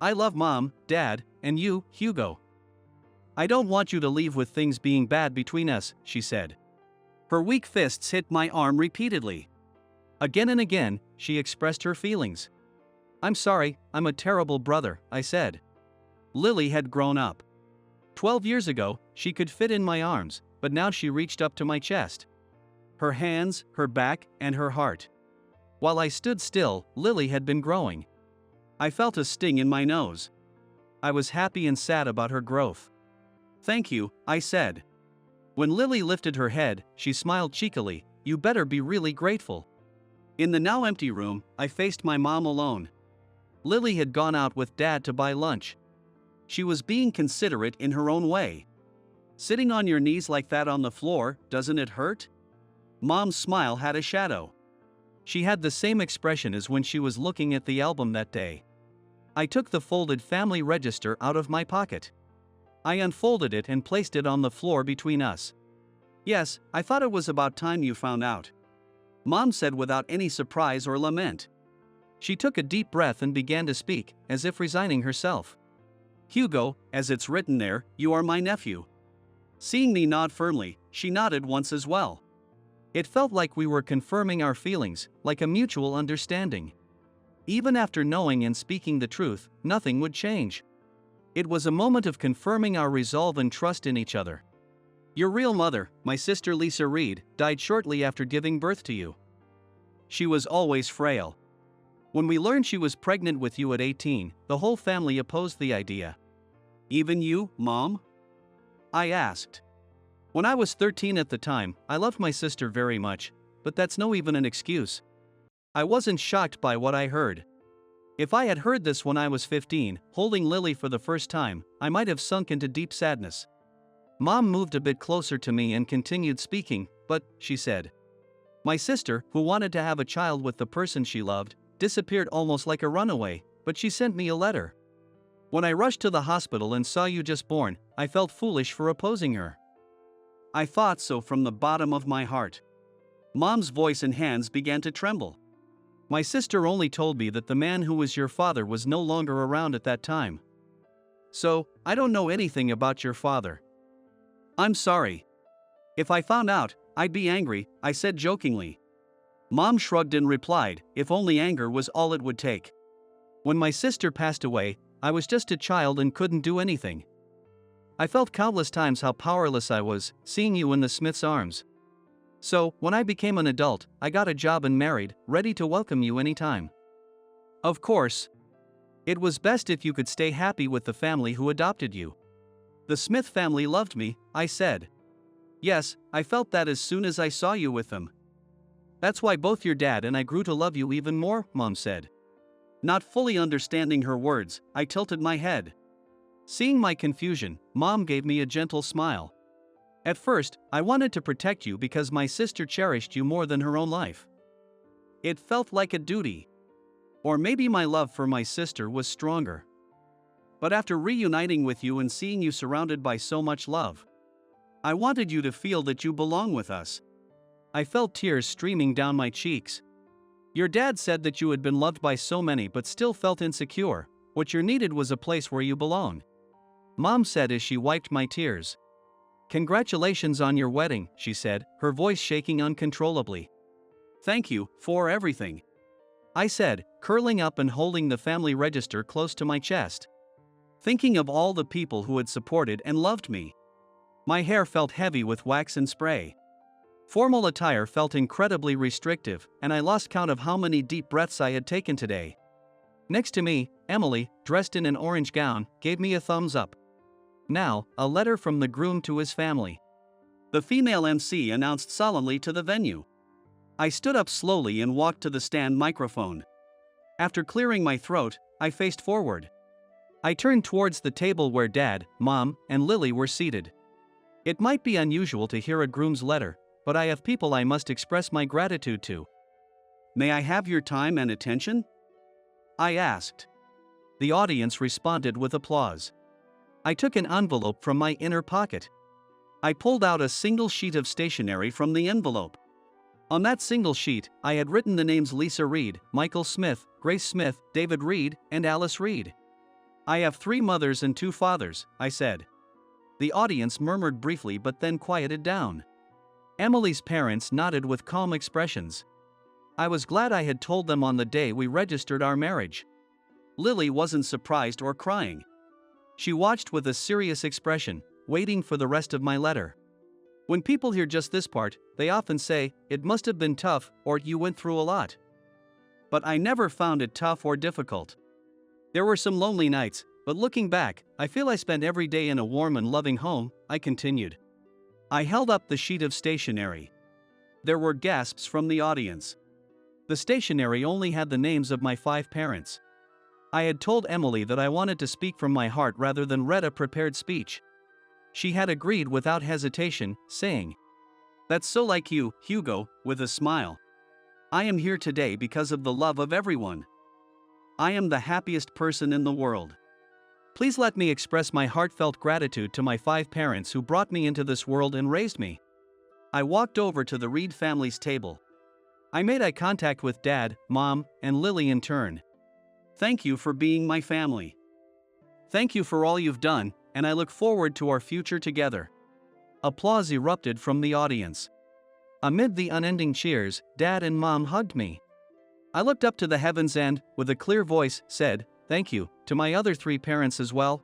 I love mom, dad, and you, Hugo. I don't want you to leave with things being bad between us," she said. Her weak fists hit my arm repeatedly. Again and again, she expressed her feelings. "I'm sorry, I'm a terrible brother," I said. Lily had grown up. 12 years ago, she could fit in my arms, but now she reached up to my chest. Her hands, her back, and her heart. While I stood still, Lily had been growing. I felt a sting in my nose. I was happy and sad about her growth. "Thank you," I said. When Lily lifted her head, she smiled cheekily. "You better be really grateful." In the now empty room, I faced my mom alone. Lily had gone out with Dad to buy lunch. She was being considerate in her own way. "Sitting on your knees like that on the floor, doesn't it hurt?" Mom's smile had a shadow. She had the same expression as when she was looking at the album that day. I took the folded family register out of my pocket. I unfolded it and placed it on the floor between us. "Yes, I thought it was about time you found out," Mom said without any surprise or lament. She took a deep breath and began to speak, as if resigning herself. "Hugo, as it's written there, you are my nephew." Seeing me nod firmly, she nodded once as well. It felt like we were confirming our feelings, like a mutual understanding. Even after knowing and speaking the truth, nothing would change. It was a moment of confirming our resolve and trust in each other. "Your real mother, my sister Lisa Reed, died shortly after giving birth to you. She was always frail. When we learned she was pregnant with you at 18, the whole family opposed the idea." "Even you, Mom?" I asked. "When I was 13 at the time, I loved my sister very much, but that's no even an excuse. I wasn't shocked by what I heard. If I had heard this when I was 15, holding Lily for the first time, I might have sunk into deep sadness. Mom moved a bit closer to me and continued speaking, but, she said, my sister, who wanted to have a child with the person she loved, disappeared almost like a runaway, but she sent me a letter. When I rushed to the hospital and saw you just born, I felt foolish for opposing her. I thought so from the bottom of my heart. Mom's voice and hands began to tremble. My sister only told me that the man who was your father was no longer around at that time. So, I don't know anything about your father. I'm sorry. If I found out, I'd be angry, I said jokingly. Mom shrugged and replied, if only anger was all it would take. When my sister passed away, I was just a child and couldn't do anything. I felt countless times how powerless I was, seeing you in the Smith's arms. So, when I became an adult, I got a job and married, ready to welcome you anytime. Of course. It was best if you could stay happy with the family who adopted you. The Smith family loved me, I said. Yes, I felt that as soon as I saw you with them. That's why both your dad and I grew to love you even more, Mom said. Not fully understanding her words, I tilted my head. Seeing my confusion, Mom gave me a gentle smile. At first, I wanted to protect you because my sister cherished you more than her own life. It felt like a duty. Or maybe my love for my sister was stronger. But after reuniting with you and seeing you surrounded by so much love, I wanted you to feel that you belong with us. I felt tears streaming down my cheeks. Your dad said that you had been loved by so many but still felt insecure. What you needed was a place where you belong. Mom said as she wiped my tears. Congratulations on your wedding, she said, her voice shaking uncontrollably. Thank you for everything, I said, curling up and holding the family register close to my chest. Thinking of all the people who had supported and loved me. My hair felt heavy with wax and spray. Formal attire felt incredibly restrictive, and I lost count of how many deep breaths I had taken today. Next to me, Emily, dressed in an orange gown, gave me a thumbs up. Now, a letter from the groom to his family. The female MC announced solemnly to the venue. I stood up slowly and walked to the stand microphone. After clearing my throat, I faced forward. I turned towards the table where Dad, Mom, and Lily were seated. It might be unusual to hear a groom's letter, but I have people I must express my gratitude to. May I have your time and attention? I asked. The audience responded with applause. I took an envelope from my inner pocket. I pulled out a single sheet of stationery from the envelope. On that single sheet, I had written the names Lisa Reed, Michael Smith, Grace Smith, David Reed, and Alice Reed. I have 3 mothers and 2 fathers, I said. The audience murmured briefly but then quieted down. Emily's parents nodded with calm expressions. I was glad I had told them on the day we registered our marriage. Lily wasn't surprised or crying. She watched with a serious expression, waiting for the rest of my letter. When people hear just this part, they often say, it must have been tough, or you went through a lot. But I never found it tough or difficult. There were some lonely nights, but looking back, I feel I spent every day in a warm and loving home, I continued. I held up the sheet of stationery. There were gasps from the audience. The stationery only had the names of my 5 parents. I had told Emily that I wanted to speak from my heart rather than read a prepared speech. She had agreed without hesitation, saying, "That's so like you, Hugo," with a smile. "I am here today because of the love of everyone. I am the happiest person in the world. Please let me express my heartfelt gratitude to my 5 parents who brought me into this world and raised me." I walked over to the Reed family's table. I made eye contact with Dad, Mom, and Lily in turn. Thank you for being my family. Thank you for all you've done, and I look forward to our future together. Applause erupted from the audience. Amid the unending cheers, Dad and Mom hugged me. I looked up to the heavens and, with a clear voice, said, "Thank you," to my other 3 parents as well,